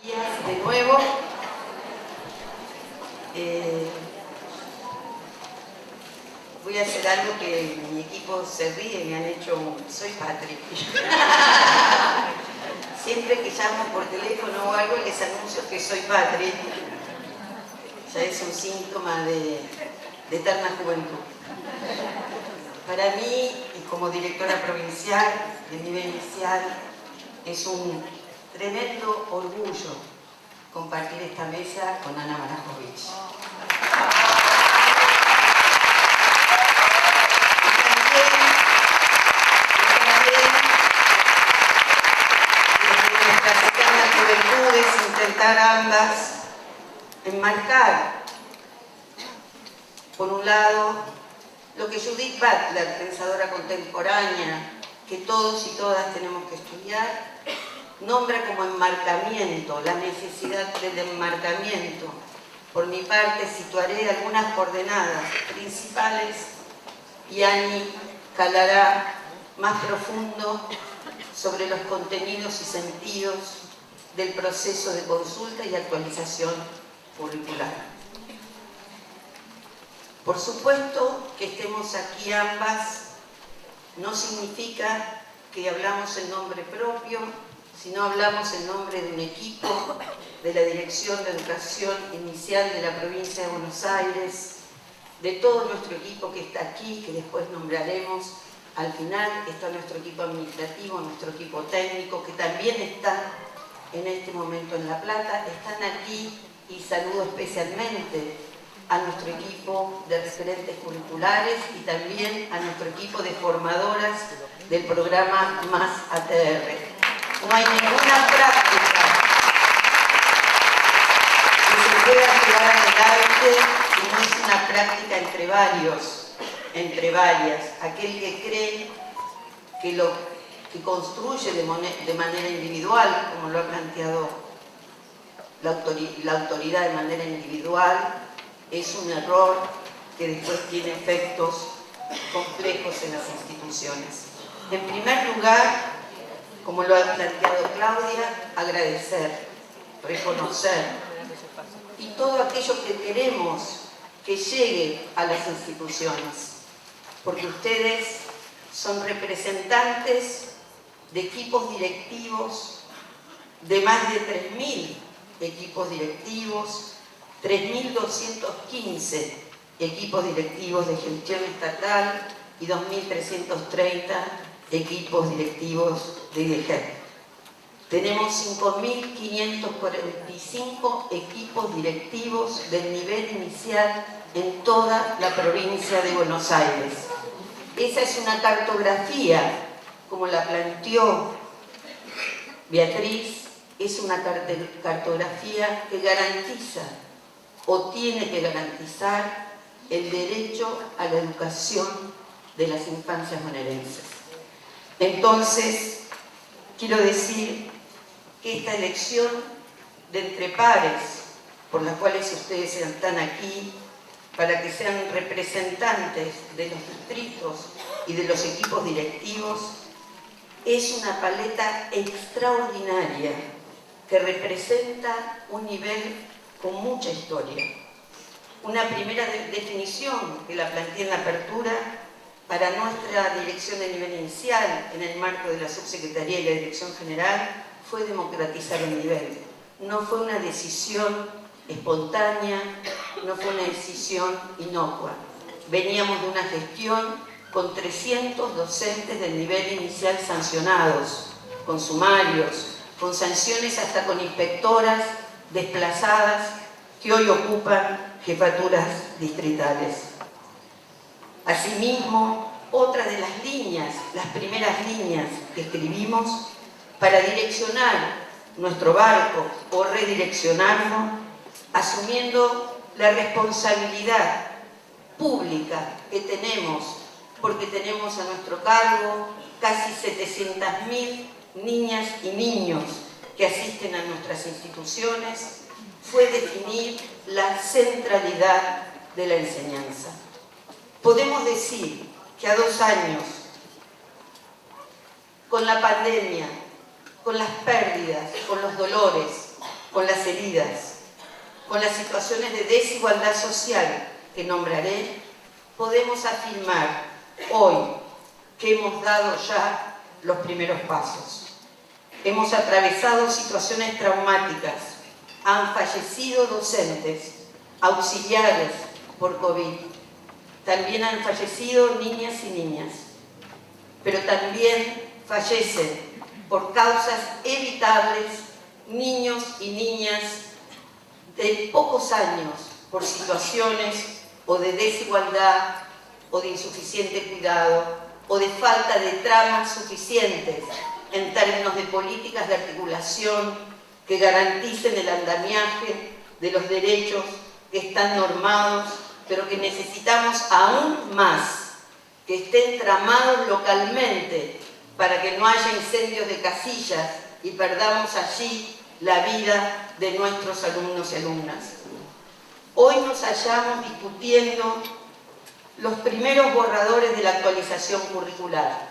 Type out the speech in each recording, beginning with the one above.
De nuevo, voy a hacer algo que mi equipo se ríe, me han hecho, soy Patrick. Siempre que llamo por teléfono o algo les anuncio que soy Patrick. Ya es un síntoma de eterna juventud. Para mí, y como directora provincial de nivel inicial, es un tremendo orgullo compartir esta mesa con Ana Marajovich. Desde nuestras eternas juventudes, intentar ambas enmarcar, por un lado, lo que Judith Butler, pensadora contemporánea, que todos y todas tenemos que estudiar, nombra como enmarcamiento, la necesidad del enmarcamiento. Por mi parte, situaré algunas coordenadas principales y Ani calará más profundo sobre los contenidos y sentidos del proceso de consulta y actualización curricular. Por supuesto que estemos aquí ambas no significa que hablamos en nombre propio, sino hablamos en nombre de un equipo de la Dirección de Educación Inicial de la Provincia de Buenos Aires, de todo nuestro equipo que está aquí, que después nombraremos al final. Está nuestro equipo administrativo, nuestro equipo técnico, que también está en este momento en La Plata. Están aquí y saludo especialmente a nuestro equipo de referentes curriculares y también a nuestro equipo de formadoras del programa Más ATR. No hay ninguna práctica que se pueda llevar adelante si no es una práctica entre varios, entre varias. Aquel que cree que lo que construye de manera individual, como lo ha planteado la autoridad de manera individual, es un error que después tiene efectos complejos en las instituciones. En primer lugar, como lo ha planteado Claudia, agradecer, reconocer y todo aquello que queremos que llegue a las instituciones, porque ustedes son representantes de equipos directivos, de más de 3.000 equipos directivos, 3.215 equipos directivos de gestión estatal y 2.330 equipos directivos de IDEGER. Tenemos 5.545 equipos directivos del nivel inicial en toda la provincia de Buenos Aires. Esa es una cartografía, como la planteó Beatriz, es una cartografía que garantiza o tiene que garantizar el derecho a la educación de las infancias bonaerenses. Entonces, quiero decir que esta elección de entre pares, por las cuales ustedes están aquí, para que sean representantes de los distritos y de los equipos directivos, es una paleta extraordinaria que representa un nivel con mucha historia. Una primera definición que la planteé en la apertura para nuestra dirección de nivel inicial, en el marco de la Subsecretaría y la Dirección General, fue democratizar el nivel. No fue una decisión espontánea, no fue una decisión inocua. Veníamos de una gestión con 300 docentes del nivel inicial sancionados, con sumarios, con sanciones hasta con inspectoras desplazadas que hoy ocupan jefaturas distritales. Asimismo, otra de las líneas, las primeras líneas que escribimos para direccionar nuestro barco o redireccionarlo, asumiendo la responsabilidad pública que tenemos, porque tenemos a nuestro cargo casi 700.000 niñas y niños que asisten a nuestras instituciones, fue definir la centralidad de la enseñanza. Podemos decir que a 2 años, con la pandemia, con las pérdidas, con los dolores, con las heridas, con las situaciones de desigualdad social que nombraré, podemos afirmar hoy que hemos dado ya los primeros pasos. Hemos atravesado situaciones traumáticas, han fallecido docentes, auxiliares por COVID, también han fallecido niñas y niñas, pero también fallecen por causas evitables niños y niñas de pocos años por situaciones o de desigualdad o de insuficiente cuidado o de falta de tramas suficientes en términos de políticas de articulación que garanticen el andamiaje de los derechos que están normados, pero que necesitamos aún más que estén tramados localmente para que no haya incendios de casillas y perdamos allí la vida de nuestros alumnos y alumnas. Hoy nos hallamos discutiendo los primeros borradores de la actualización curricular.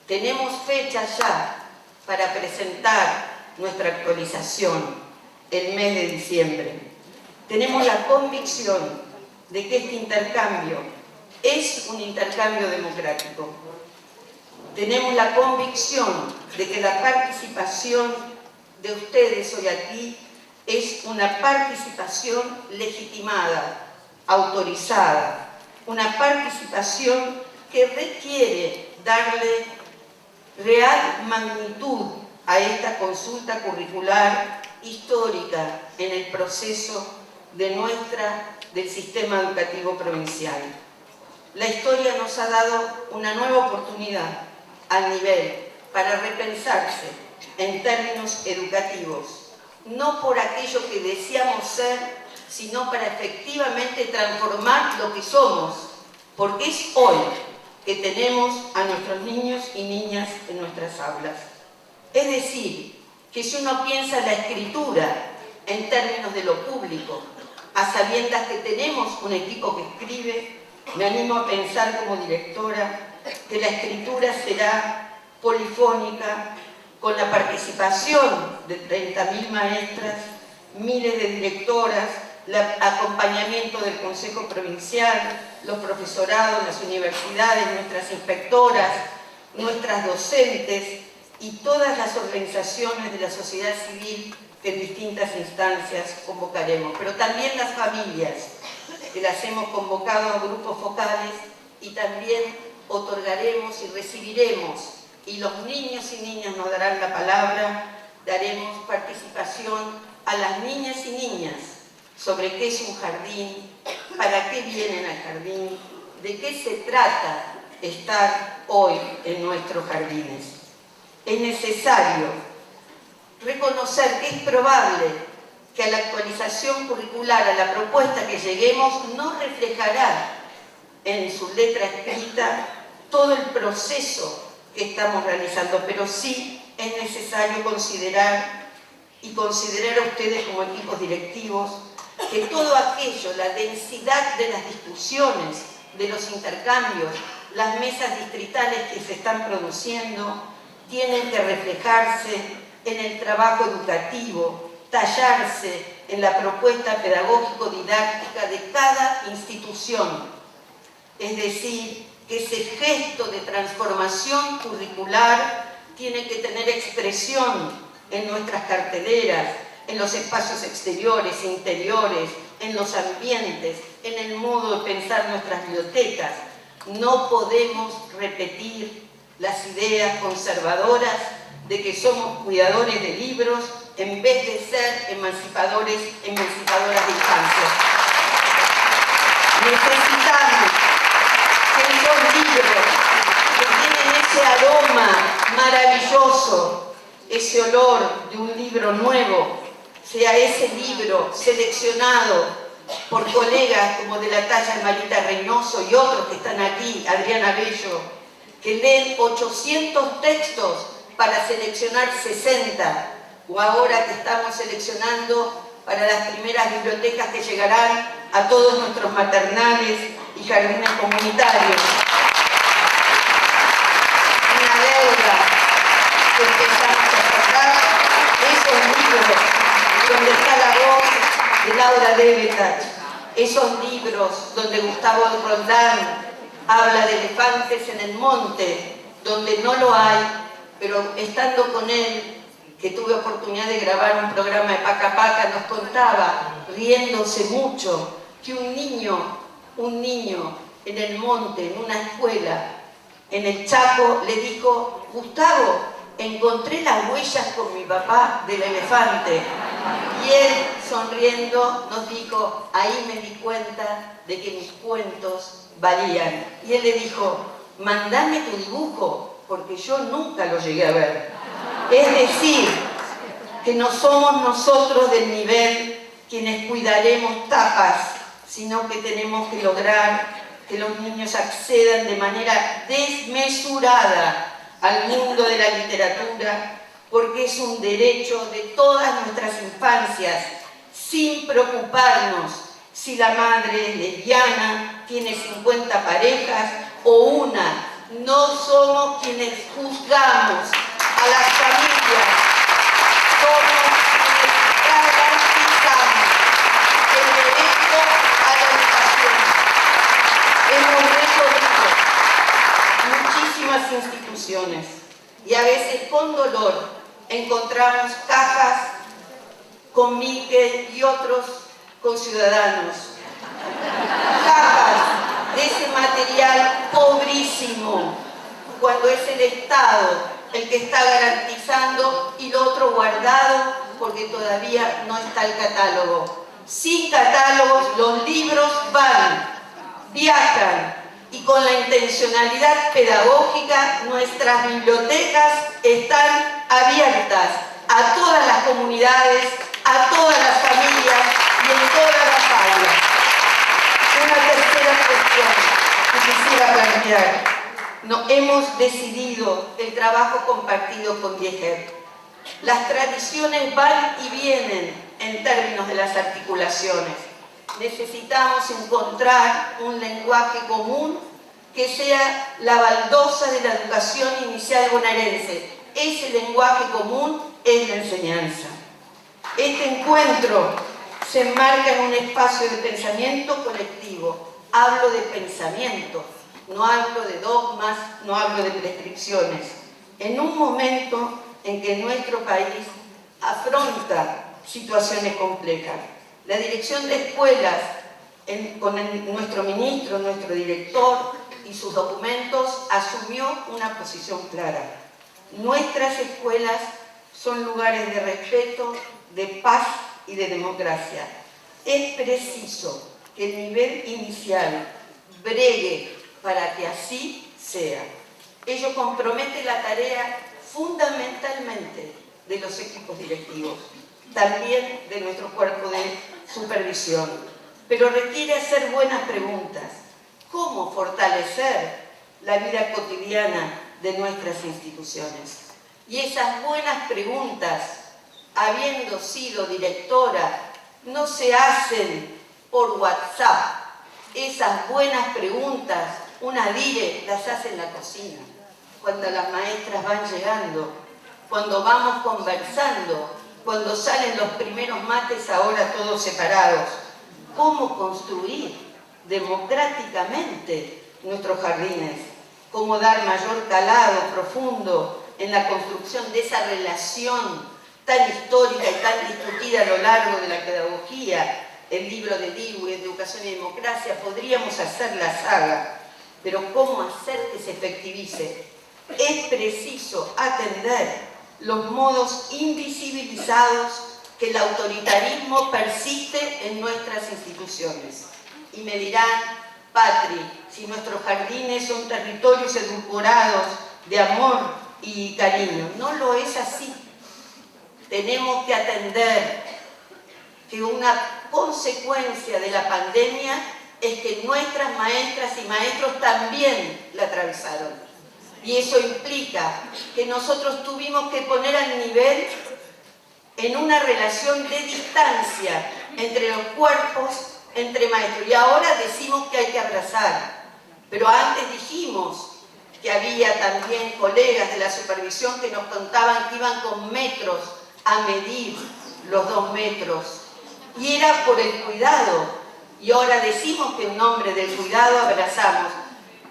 Tenemos fecha ya para presentar nuestra actualización el mes de diciembre. Tenemos la convicción de que este intercambio es un intercambio democrático. Tenemos la convicción de que la participación de ustedes hoy aquí es una participación legitimada, autorizada, una participación que requiere darle real magnitud a esta consulta curricular histórica en el proceso del sistema educativo provincial. La historia nos ha dado una nueva oportunidad al nivel para repensarse en términos educativos, no por aquello que deseamos ser, sino para efectivamente transformar lo que somos, porque es hoy que tenemos a nuestros niños y niñas en nuestras aulas. Es decir, que si uno piensa en la escritura en términos de lo público, a sabiendas que tenemos un equipo que escribe, me animo a pensar como directora que la escritura será polifónica, con la participación de 30.000 maestras, miles de directoras, el acompañamiento del Consejo Provincial, los profesorados, las universidades, nuestras inspectoras, nuestras docentes y todas las organizaciones de la sociedad civil que en distintas instancias convocaremos, pero también las familias, que las hemos convocado a grupos focales y también otorgaremos y recibiremos, y los niños y niñas nos darán la palabra, daremos participación a las niñas y niñas sobre qué es un jardín, para qué vienen al jardín, de qué se trata estar hoy en nuestros jardines. Es necesario reconocer que es probable que a la actualización curricular, a la propuesta que lleguemos, no reflejará en su letra escrita todo el proceso que estamos realizando, pero sí es necesario considerar a ustedes como equipos directivos que todo aquello, la densidad de las discusiones, de los intercambios, las mesas distritales que se están produciendo, tienen que reflejarse en el trabajo educativo, tallarse en la propuesta pedagógico-didáctica de cada institución. Es decir, que ese gesto de transformación curricular tiene que tener expresión en nuestras carteleras, en los espacios exteriores, interiores, en los ambientes, en el modo de pensar nuestras bibliotecas. No podemos repetir las ideas conservadoras de que somos cuidadores de libros en vez de ser emancipadoras de infancia. Necesitamos que esos libros que tienen ese aroma maravilloso, ese olor de un libro nuevo, sea ese libro seleccionado por colegas como de la talla de Marita Reynoso y otros que están aquí, Adriana Bello, que leen 800 textos para seleccionar 60, o ahora que estamos seleccionando para las primeras bibliotecas que llegarán a todos nuestros maternales y jardines comunitarios. Una deuda que empezamos a sacar, esos libros donde está la voz de Laura Levitas, esos libros donde Gustavo Roldán habla de elefantes en el monte, donde no lo hay, pero estando con él, que tuve oportunidad de grabar un programa de Paca Paca, nos contaba, riéndose mucho, que un niño en el monte, en una escuela, en el Chaco, le dijo: Gustavo, encontré las huellas con mi papá del elefante. Y él, sonriendo, nos dijo: ahí me di cuenta de que mis cuentos valían. Y él le dijo: mandame tu dibujo, porque yo nunca lo llegué a ver. Es decir, que no somos nosotros del nivel quienes cuidaremos tapas, sino que tenemos que lograr que los niños accedan de manera desmesurada al mundo de la literatura, porque es un derecho de todas nuestras infancias, sin preocuparnos si la madre es lesbiana, tiene 50 parejas o una. No somos quienes juzgamos a las familias, somos quienes garantizamos el derecho a la educación. Hemos recorrido muchísimas instituciones y a veces con dolor encontramos cajas con Miquel y otros conciudadanos. Cajas de ese material pobrísimo, cuando es el Estado el que está garantizando y lo otro guardado porque todavía no está el catálogo. Sin catálogos los libros van, viajan, y con la intencionalidad pedagógica nuestras bibliotecas están abiertas a todas las comunidades, a todas las familias y en todas las aulas. Una tercera cuestión que quisiera plantear. Hemos decidido el trabajo compartido con DIEGEP. Las tradiciones van y vienen en términos de las articulaciones. Necesitamos encontrar un lenguaje común que sea la baldosa de la educación inicial bonaerense. Ese lenguaje común es la enseñanza. Este encuentro se enmarca en un espacio de pensamiento colectivo. Hablo de pensamiento, no hablo de dogmas, no hablo de prescripciones. En un momento en que nuestro país afronta situaciones complejas, la dirección de escuelas, con nuestro ministro, nuestro director y sus documentos, asumió una posición clara. Nuestras escuelas son lugares de respeto, de paz y de democracia. Es preciso que el nivel inicial bregue para que así sea. Ello compromete la tarea fundamentalmente de los equipos directivos, también de nuestro cuerpo de supervisión, pero requiere hacer buenas preguntas. ¿Cómo fortalecer la vida cotidiana de nuestras instituciones? Y esas buenas preguntas, habiendo sido directora, no se hacen por WhatsApp. Esas buenas preguntas, una dire las hace en la cocina, cuando las maestras van llegando, cuando vamos conversando, cuando salen los primeros mates ahora todos separados. ¿Cómo construir democráticamente nuestros jardines? ¿Cómo dar mayor calado profundo en la construcción de esa relación tan histórica y tan discutida a lo largo de la pedagogía? El libro de Dewey, Educación y Democracia, podríamos hacer la saga, pero ¿cómo hacer que se efectivice? Es preciso atender los modos invisibilizados que el autoritarismo persiste en nuestras instituciones. Y me dirán: Patri, si nuestros jardines son territorios edulcorados de amor y cariño. No lo es así. Tenemos que atender que una consecuencia de la pandemia es que nuestras maestras y maestros también la atravesaron. Y eso implica que nosotros tuvimos que poner al nivel en una relación de distancia entre los cuerpos, entre maestros. Y ahora decimos que hay que abrazar. Pero antes dijimos que había también colegas de la supervisión que nos contaban que iban con metros a medir los 2 metros, y era por el cuidado, y ahora decimos que en nombre del cuidado abrazamos.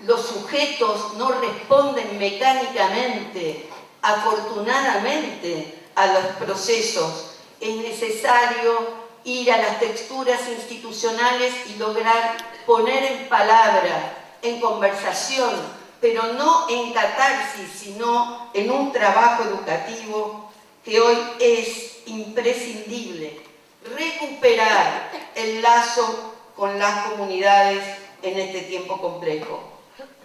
Los sujetos no responden mecánicamente, afortunadamente, a los procesos. Es necesario ir a las texturas institucionales y lograr poner en palabra, en conversación, pero no en catarsis, sino en un trabajo educativo que hoy es imprescindible. Recuperar el lazo con las comunidades en este tiempo complejo.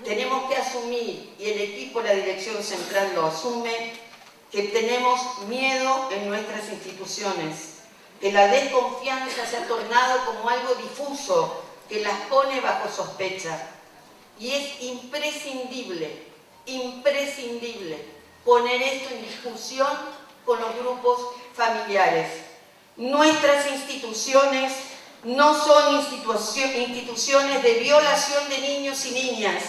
Tenemos que asumir, y el equipo, la dirección central lo asume, que tenemos miedo en nuestras instituciones, que la desconfianza se ha tornado como algo difuso, que las pone bajo sospecha. Y es imprescindible poner esto en discusión con los grupos familiares. Nuestras instituciones no son instituciones de violación de niños y niñas,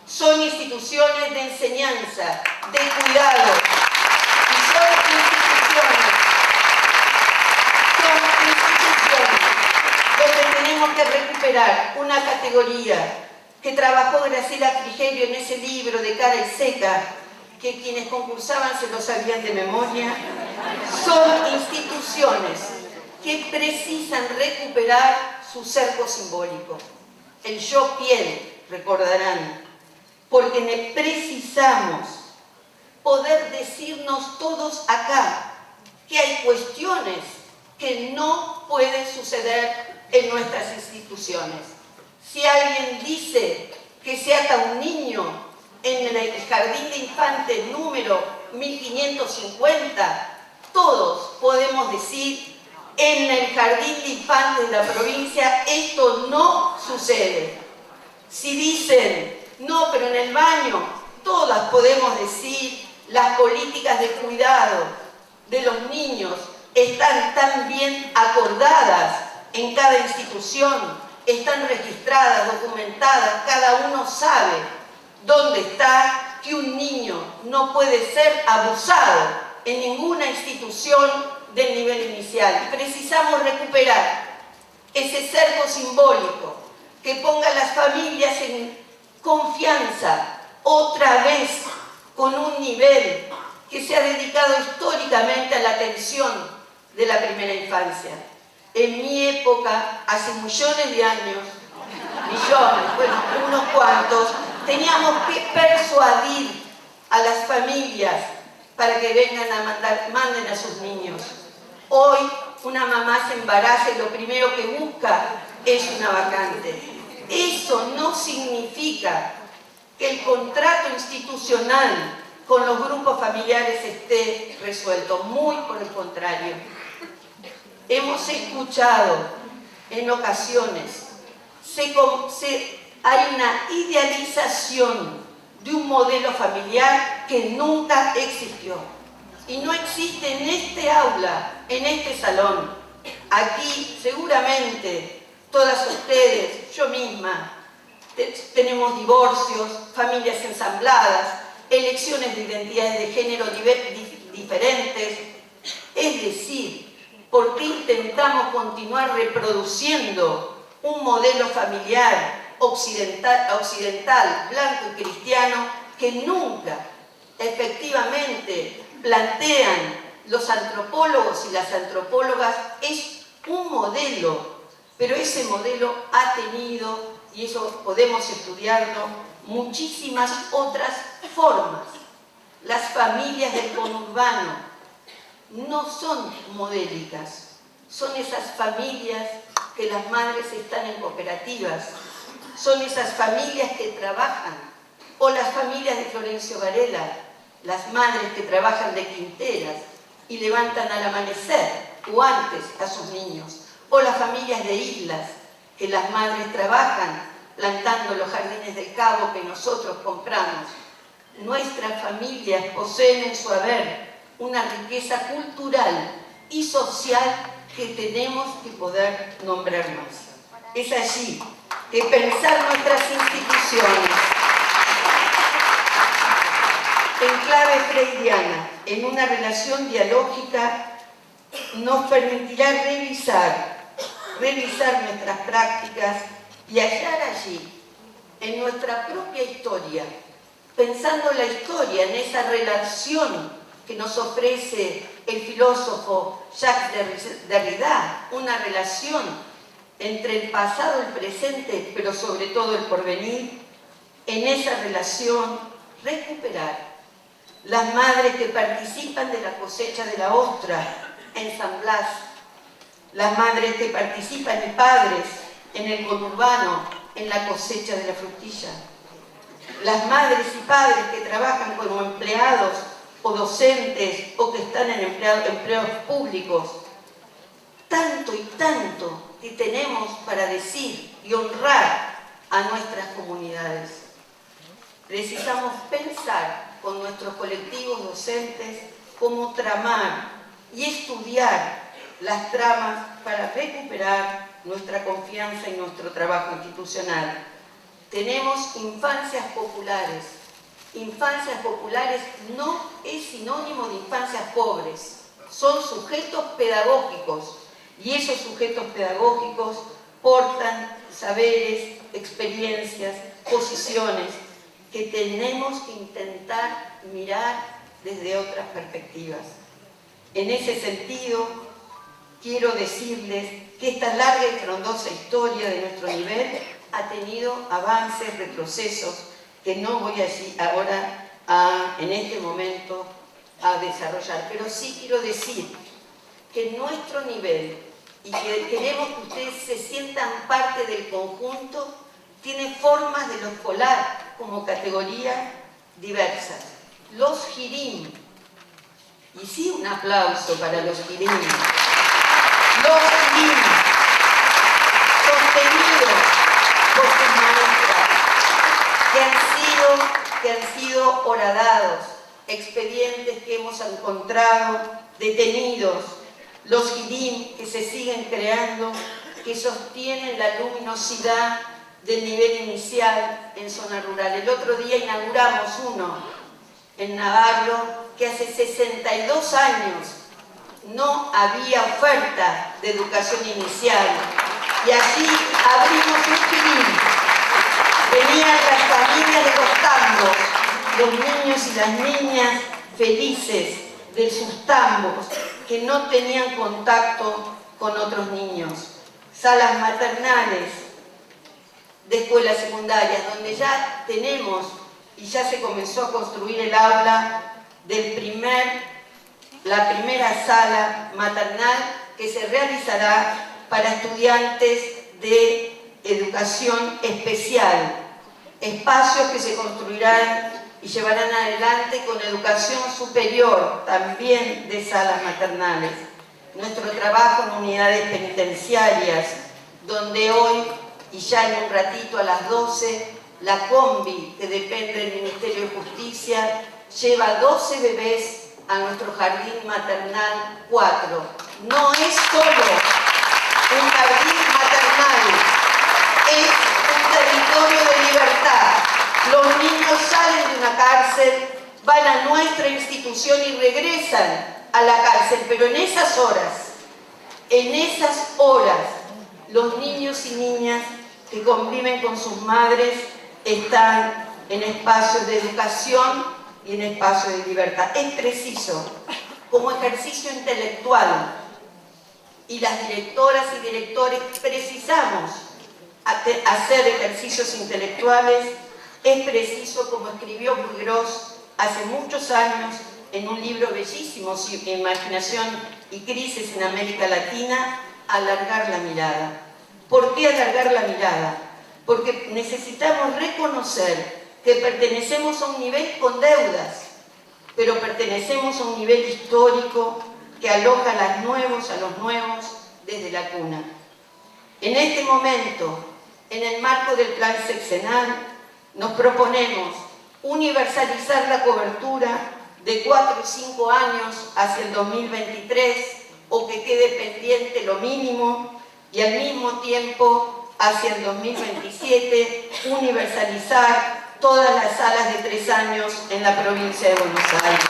son instituciones de enseñanza, de cuidado, y son instituciones donde tenemos que recuperar una categoría que trabajó Graciela Frigerio en ese libro de Cara y Seca, que quienes concursaban se lo sabían de memoria. Son instituciones que precisan recuperar su cerco simbólico. El yo piel, recordarán, porque precisamos poder decirnos todos acá que hay cuestiones que no pueden suceder en nuestras instituciones. Si alguien dice que se ata un niño en el jardín de infantes número 1550, todos podemos decir: en el jardín de infantes de la provincia esto no sucede. Si dicen, no, pero en el baño, todas podemos decir: las políticas de cuidado de los niños están tan bien acordadas en cada institución, están registradas, documentadas, cada uno sabe dónde está, que un niño no puede ser abusado en ninguna institución del nivel inicial. Precisamos recuperar ese cerco simbólico que ponga a las familias en confianza, otra vez con un nivel que se ha dedicado históricamente a la atención de la primera infancia. En mi época, hace millones de años, bueno, unos cuantos, teníamos que persuadir a las familias para que vengan a manden a sus niños. Hoy una mamá se embaraza y lo primero que busca es una vacante. Eso no significa que el contrato institucional con los grupos familiares esté resuelto, muy por el contrario. Hemos escuchado en ocasiones, hay una idealización de un modelo familiar que nunca existió. Y no existe en este aula, en este salón. Aquí seguramente todas ustedes, yo misma, tenemos divorcios, familias ensambladas, elecciones de identidades de género diferentes. Es decir, ¿por qué intentamos continuar reproduciendo un modelo familiar occidental, blanco y cristiano, que nunca efectivamente plantean los antropólogos y las antropólogas? Es un modelo, pero ese modelo ha tenido, y eso podemos estudiarlo, muchísimas otras formas. Las familias del conurbano no son modélicas, son esas familias que las madres están en cooperativas, son esas familias que trabajan, o las familias de Florencio Varela, las madres que trabajan de quinteras y levantan al amanecer o antes a sus niños, o las familias de islas, que las madres trabajan plantando los jardines del Cabo que nosotros compramos. Nuestras familias poseen en su haber una riqueza cultural y social que tenemos que poder nombrar más. Es allí que pensar nuestras instituciones en clave freudiana, en una relación dialógica nos permitirá revisar nuestras prácticas y hallar allí, en nuestra propia historia, pensando la historia en esa relación que nos ofrece el filósofo Jacques Derrida, una relación entre el pasado, el presente, pero sobre todo el porvenir. En esa relación recuperar las madres que participan de la cosecha de la ostra en San Blas, las madres que participan y padres en el conurbano en la cosecha de la frutilla, las madres y padres que trabajan como empleados o docentes o que están en empleos públicos. Tanto y tanto que tenemos para decir y honrar a nuestras comunidades. Precisamos pensar con nuestros colectivos docentes cómo tramar y estudiar las tramas para recuperar nuestra confianza y nuestro trabajo institucional. Tenemos infancias populares. Infancias populares no es sinónimo de infancias pobres, son sujetos pedagógicos y esos sujetos pedagógicos portan saberes, experiencias, posiciones que tenemos que intentar mirar desde otras perspectivas. En ese sentido, quiero decirles que esta larga y frondosa historia de nuestro nivel ha tenido avances, retrocesos, que no voy ahora en este momento a desarrollar, pero sí quiero decir que nuestro nivel, y que queremos que ustedes se sientan parte del conjunto, tiene formas de lo escolar como categoría diversas. Los Girim, y sí un aplauso para los Girim, los Girim, sostenidos por sus maestras, que han sido horadados, expedientes que hemos encontrado, detenidos, los Girim que se siguen creando, que sostienen la luminosidad del nivel inicial en zona rural. El otro día inauguramos uno en Navarro que hace 62 años no había oferta de educación inicial y allí abrimos un Girim. Venían las familias de los tambos, los niños y las niñas felices de sus tambos que no tenían contacto con otros niños. Salas maternales de escuelas secundarias donde ya tenemos y ya se comenzó a construir el aula la primera sala maternal que se realizará para estudiantes de educación especial, espacios que se construirán y llevarán adelante con educación superior, también de salas maternales. Nuestro trabajo en unidades penitenciarias, donde hoy, y ya en un ratito a las 12, la combi, que depende del Ministerio de Justicia, lleva 12 bebés a nuestro jardín maternal 4. No es solo un jardín maternal, es un territorio de libertad. Los niños salen de una cárcel, van a nuestra institución y regresan a la cárcel, pero en esas horas, los niños y niñas que conviven con sus madres están en espacios de educación y en espacios de libertad. Es preciso, como ejercicio intelectual, y las directoras y directores precisamos hacer ejercicios intelectuales, es preciso, como escribió Puiggrós hace muchos años en un libro bellísimo, Imaginación y Crisis en América Latina, alargar la mirada. ¿Por qué alargar la mirada? Porque necesitamos reconocer que pertenecemos a un nivel con deudas, pero pertenecemos a un nivel histórico que aloja a los nuevos desde la cuna. En este momento, en el marco del plan sexenal, nos proponemos universalizar la cobertura de 4 y 5 años hacia el 2023, o que quede pendiente lo mínimo, y al mismo tiempo hacia el 2027 universalizar todas las salas de 3 años en la provincia de Buenos Aires.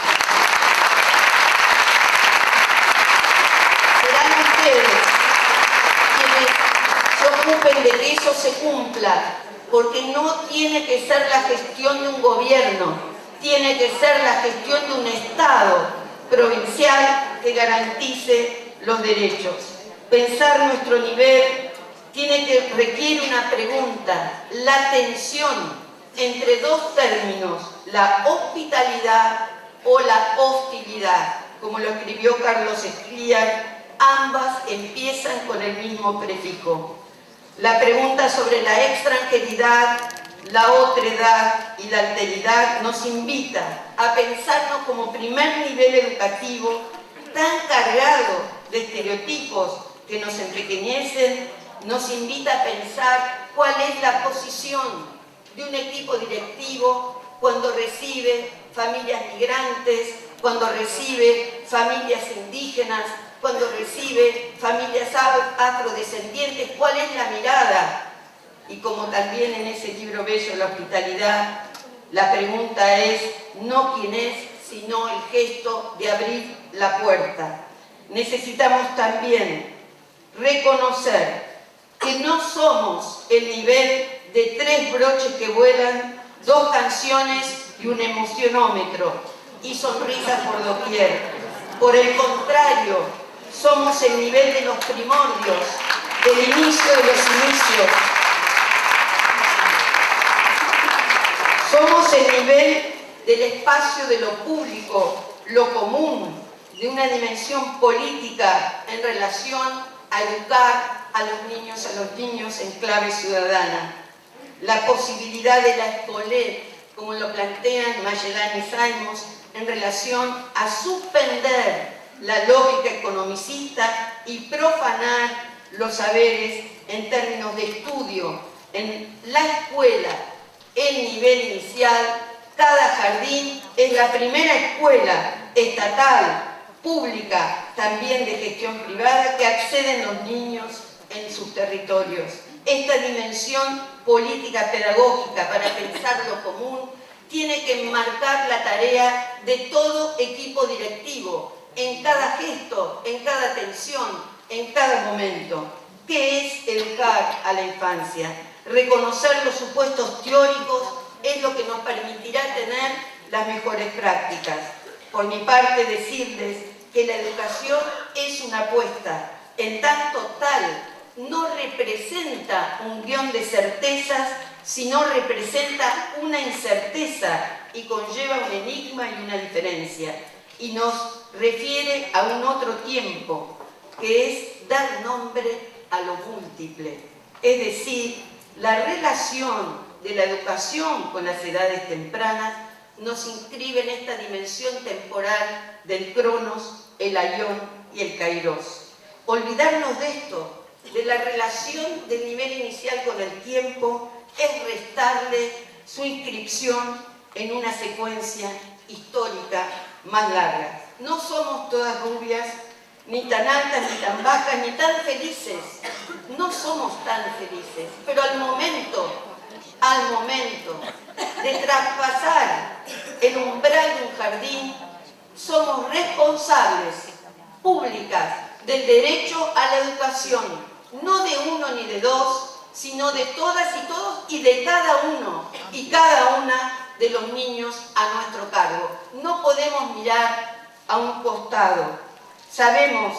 preocupen de que eso se cumpla, porque no tiene que ser la gestión de un gobierno, tiene que ser la gestión de un Estado provincial que garantice los derechos. Pensar nuestro nivel requiere una pregunta, la tensión entre dos términos, la hospitalidad o la hostilidad, como lo escribió Carlos Escliar, ambas empiezan con el mismo prefijo. La pregunta sobre la extranjeridad, la otredad y la alteridad nos invita a pensarnos como primer nivel educativo tan cargado de estereotipos que nos empequeñecen, nos invita a pensar cuál es la posición de un equipo directivo cuando recibe familias migrantes, cuando recibe familias indígenas, cuando recibe familias afrodescendientes, cuál es la mirada. Y como también en ese libro bello, La hospitalidad, la pregunta es no quién es, sino el gesto de abrir la puerta. Necesitamos también reconocer que no somos el nivel de 3 broches que vuelan, 2 canciones y un emocionómetro y sonrisas por doquier. Por el contrario, somos el nivel de los primordios, del inicio de los inicios. Somos el nivel del espacio de lo público, lo común, de una dimensión política en relación a educar a los niños en clave ciudadana. La posibilidad de la escolé, como lo plantean Magellan y Simons, en relación a suspender la lógica economicista y profanar los saberes en términos de estudio. En la escuela, el nivel inicial, cada jardín es la primera escuela estatal, pública, también de gestión privada, que acceden los niños en sus territorios. Esta dimensión política pedagógica para pensar lo común tiene que enmarcar la tarea de todo equipo directivo, en cada gesto, en cada atención, en cada momento. ¿Qué es educar a la infancia? Reconocer los supuestos teóricos es lo que nos permitirá tener las mejores prácticas. Por mi parte, decirles que la educación es una apuesta, en tanto tal no representa un guión de certezas, sino representa una incerteza y conlleva un enigma y una diferencia. Y nos refiere a un otro tiempo, que es dar nombre a lo múltiple. Es decir, la relación de la educación con las edades tempranas nos inscribe en esta dimensión temporal del cronos, el aión y el kairos. Olvidarnos de esto, de la relación del nivel inicial con el tiempo, es restarle su inscripción en una secuencia histórica más larga. No somos todas rubias, ni tan altas, ni tan bajas, ni tan felices. No somos tan felices, pero al momento de traspasar el umbral de un jardín, somos responsables públicas del derecho a la educación, no de uno ni de dos, sino de todas y todos y de cada uno y cada una de los niños a nuestro cargo. No podemos mirar a un costado. Sabemos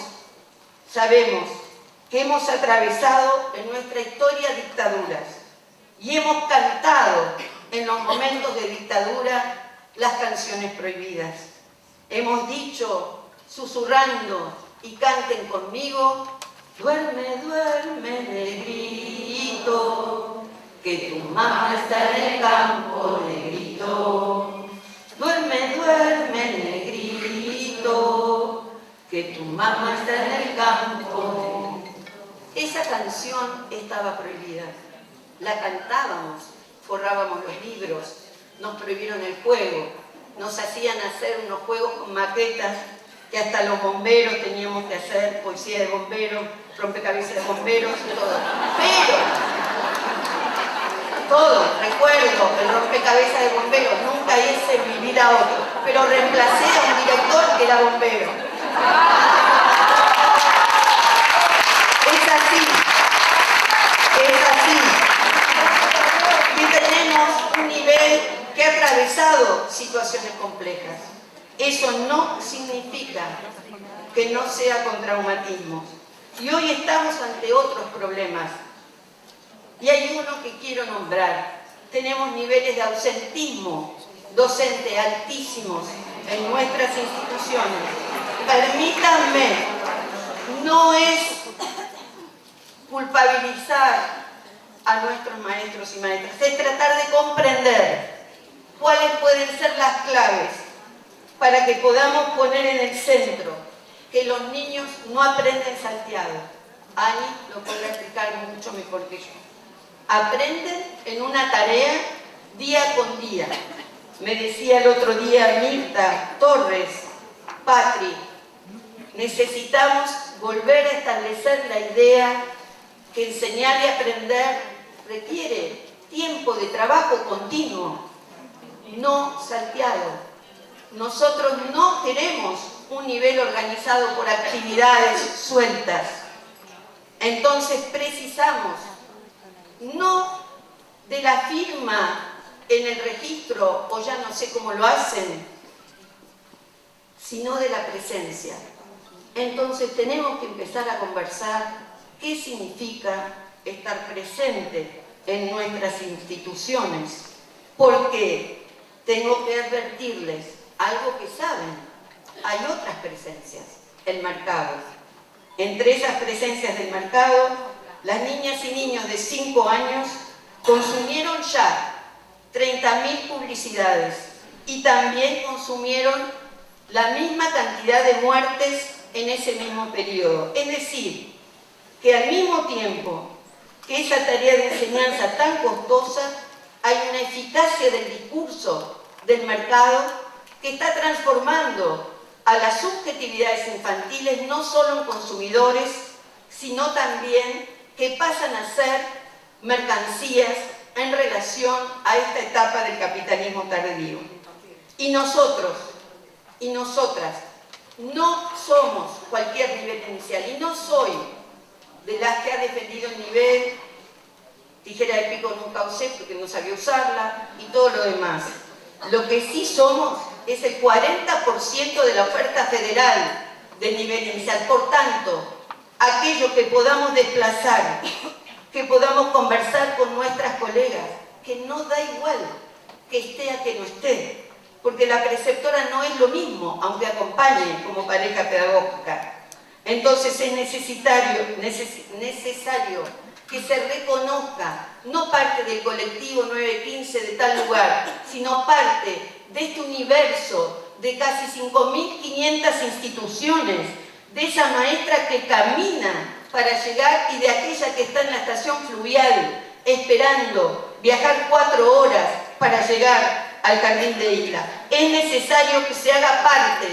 que hemos atravesado en nuestra historia dictaduras y hemos cantado en los momentos de dictadura las canciones prohibidas. Hemos dicho, susurrando y canten conmigo: duerme, duerme, negrito, que tu mamá está en el campo, negrito. Duerme, duerme, negrito, que tu mamá está en el campo. Esa canción estaba prohibida. La cantábamos, forrábamos los libros, nos prohibieron el juego, nos hacían hacer unos juegos con maquetas que hasta los bomberos teníamos que hacer, poesía de bomberos, rompecabezas de bomberos y todo. Pero, todo, recuerdo el rompecabezas de bomberos, nunca hice en mi vida otro, pero reemplacé a un director que era bombero. Es así. Es que ha atravesado situaciones complejas. Eso no significa que no sea con traumatismos. Y hoy estamos ante otros problemas. Y hay uno que quiero nombrar. Tenemos niveles de ausentismo docente altísimos en nuestras instituciones. Permítanme, no es culpabilizar a nuestros maestros y maestras, es tratar de comprender cuáles pueden ser las claves para que podamos poner en el centro que los niños no aprenden salteado. Ani lo podrá explicar mucho mejor que yo. Aprenden en una tarea día con día. Me decía el otro día Mirta Torres, Patri, necesitamos volver a establecer la idea que enseñar y aprender requiere tiempo de trabajo continuo, no salteado. Nosotros no queremos un nivel organizado por actividades sueltas. Entonces precisamos no de la firma en el registro, o ya no sé cómo lo hacen, sino de la presencia. Entonces tenemos que empezar a conversar qué significa estar presente en nuestras instituciones, porque tengo que advertirles algo que saben, hay otras presencias, el mercado. Entre esas presencias del mercado, las niñas y niños de 5 años consumieron ya 30.000 publicidades y también consumieron la misma cantidad de muertes en ese mismo periodo. Es decir, que al mismo tiempo que esa tarea de enseñanza tan costosa, hay una eficacia del discurso del mercado que está transformando a las subjetividades infantiles no solo en consumidores, sino también que pasan a ser mercancías en relación a esta etapa del capitalismo tardío. Y nosotros y nosotras no somos cualquier nivel inicial, y no soy de las que ha defendido el nivel tijera de pico nunca usé porque no sabía usarla y todo lo demás. Lo que sí somos es el 40% de la oferta federal del nivel inicial. Por tanto, aquello que podamos desplazar, que podamos conversar con nuestras colegas, que no da igual que esté a que no esté, porque la preceptora no es lo mismo, aunque acompañe como pareja pedagógica. Entonces es necesario que se reconozca, no parte del colectivo 915 de tal lugar, sino parte de este universo de casi 5.500 instituciones, de esa maestra que camina para llegar y de aquella que está en la estación fluvial esperando viajar 4 horas para llegar al jardín de Isla. Es necesario que se haga parte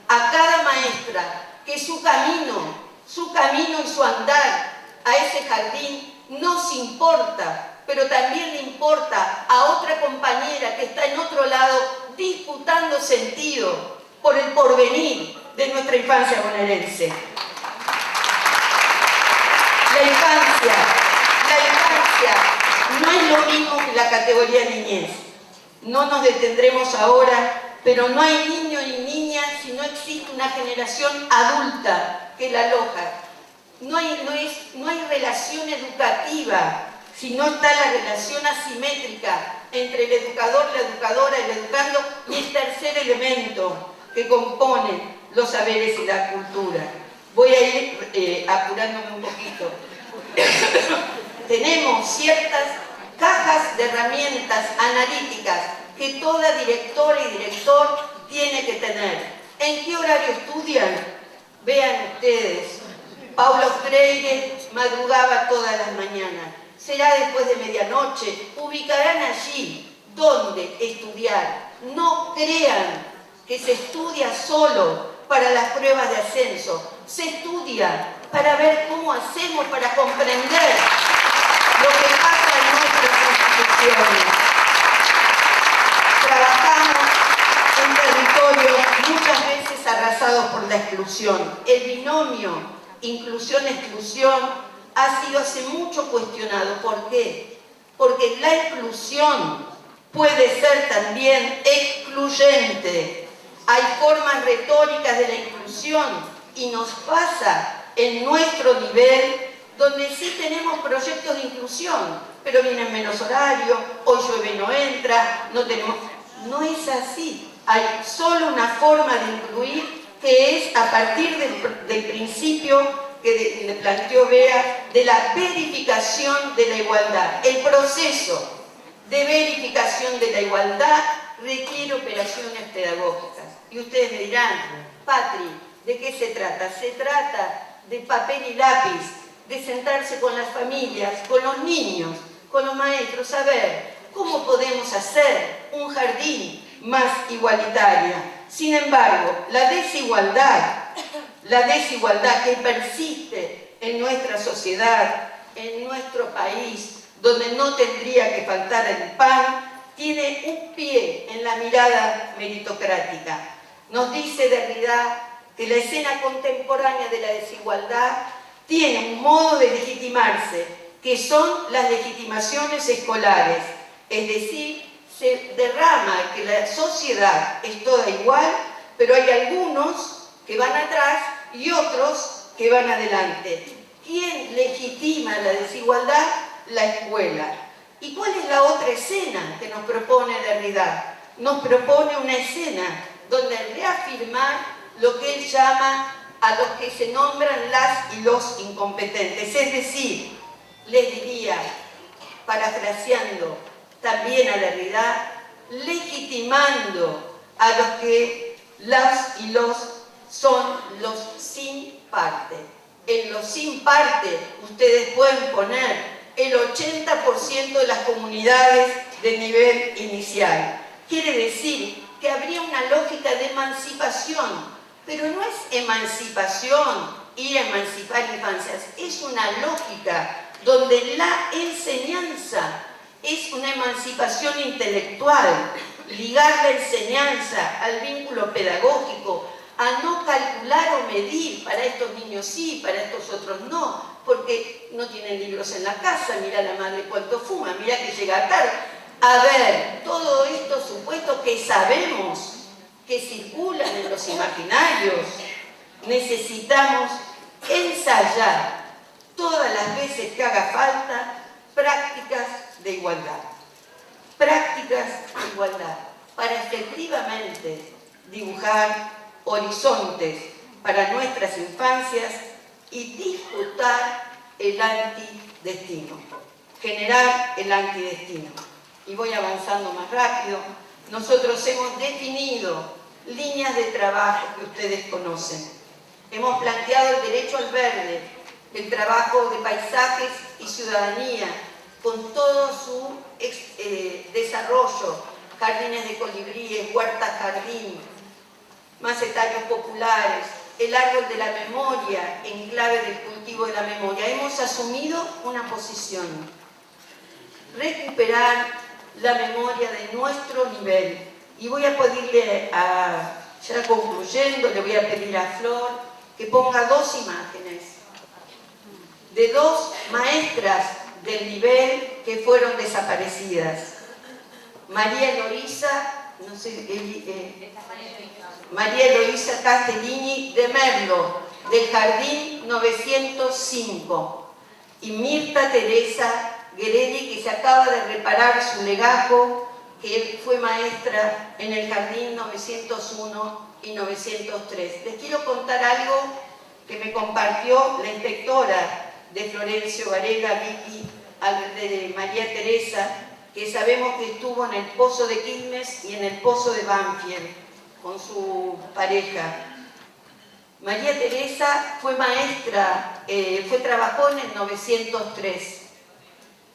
a cada maestra que su camino y su andar a ese jardín nos importa, pero también le importa a otra compañera que está en otro lado disputando sentido por el porvenir de nuestra infancia bonaerense. La infancia no es lo mismo que la categoría niñez. No nos detendremos ahora, pero no hay niño ni niña si no existe una generación adulta que la aloja. No hay relación educativa si no está la relación asimétrica entre el educador, la educadora, el educando y el tercer elemento que compone los saberes y la cultura. Voy a ir apurándome un poquito. Tenemos ciertas cajas de herramientas analíticas que toda directora y director tiene que tener. ¿En qué horario estudian? Vean ustedes. Paulo Freire madrugaba todas las mañanas. Será después de medianoche. Ubicarán allí donde estudiar. No crean que se estudia solo para las pruebas de ascenso. Se estudia para ver cómo hacemos para comprender lo que pasa en nuestras instituciones. Trabajamos en territorios muchas veces arrasados por la exclusión. El binomio inclusión-exclusión ha sido hace mucho cuestionado. ¿Por qué? Porque la inclusión puede ser también excluyente. Hay formas retóricas de la inclusión y nos pasa en nuestro nivel donde sí tenemos proyectos de inclusión, pero vienen menos horarios, hoy llueve y no entra, no tenemos... No es así. Hay solo una forma de incluir que es a partir del principio que le planteó Bea, de la verificación de la igualdad. El proceso de verificación de la igualdad requiere operaciones pedagógicas. Y ustedes me dirán, Patri, ¿de qué se trata? Se trata de papel y lápiz, de sentarse con las familias, con los niños, con los maestros, a ver cómo podemos hacer un jardín más igualitario. Sin embargo, la desigualdad que persiste en nuestra sociedad, en nuestro país, donde no tendría que faltar el pan, tiene un pie en la mirada meritocrática. Nos dice Derrida que la escena contemporánea de la desigualdad tiene un modo de legitimarse, que son las legitimaciones escolares, es decir, se derrama que la sociedad es toda igual, pero hay algunos que van atrás y otros que van adelante. ¿Quién legitima la desigualdad? La escuela. ¿Y cuál es la otra escena que nos propone Derrida? Nos propone una escena donde reafirmar lo que él llama a los que se nombran las y los incompetentes. Es decir, les diría, parafraseando también a Derrida, legitimando a los que las y los son los sin parte. En los sin parte ustedes pueden poner el 80% de las comunidades de nivel inicial. Quiere decir que habría una lógica de emancipación, pero no es emancipación ir a emancipar infancias, es una lógica donde la enseñanza es una emancipación intelectual, ligar la enseñanza al vínculo pedagógico, a no calcular o medir, para estos niños sí, para estos otros no, porque no tienen libros en la casa, mira la madre cuánto fuma, mira que llega tarde. A ver, todos estos supuestos que sabemos que circulan en los imaginarios, necesitamos ensayar todas las veces que haga falta prácticas de igualdad. Prácticas de igualdad para efectivamente dibujar horizontes para nuestras infancias y disputar el antidestino, generar el antidestino. Y voy avanzando más rápido. Nosotros hemos definido líneas de trabajo que ustedes conocen. Hemos planteado el derecho al verde, el trabajo de paisajes y ciudadanía, con todo su desarrollo, jardines de colibríes, huertas jardín, macetarios populares, el árbol de la memoria en clave del cultivo de la memoria. Hemos asumido una posición: recuperar la memoria de nuestro nivel. Y voy a pedirle, ya concluyendo, le voy a pedir a Flor que ponga dos imágenes de dos maestras del nivel que fueron desaparecidas. María Eloísa, no sé, María Eloísa Castellini de Merlo, del Jardín 905, y Mirta Teresa Guerelli, que se acaba de reparar su legajo, que fue maestra en el Jardín 901 y 903. Les quiero contar algo que me compartió la inspectora de Florencio Varela, Vicky, de María Teresa, que sabemos que estuvo en el Pozo de Quilmes y en el Pozo de Banfield con su pareja. María Teresa fue maestra, trabajó en el 903.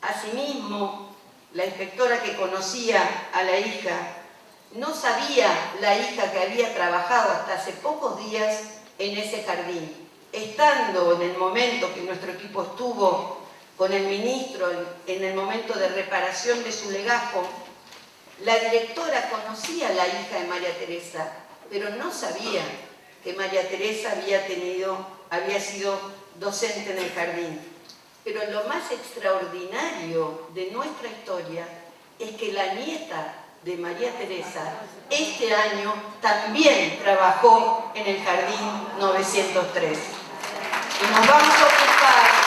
Asimismo, la inspectora que conocía a la hija, no sabía la hija que había trabajado hasta hace pocos días en ese jardín. Estando en el momento que nuestro equipo estuvo con el ministro, en el momento de reparación de su legajo, la directora conocía a la hija de María Teresa, pero no sabía que María Teresa había sido docente en el jardín. Pero lo más extraordinario de nuestra historia es que la nieta de María Teresa este año también trabajó en el Jardín 903. Y nos vamos a ocupar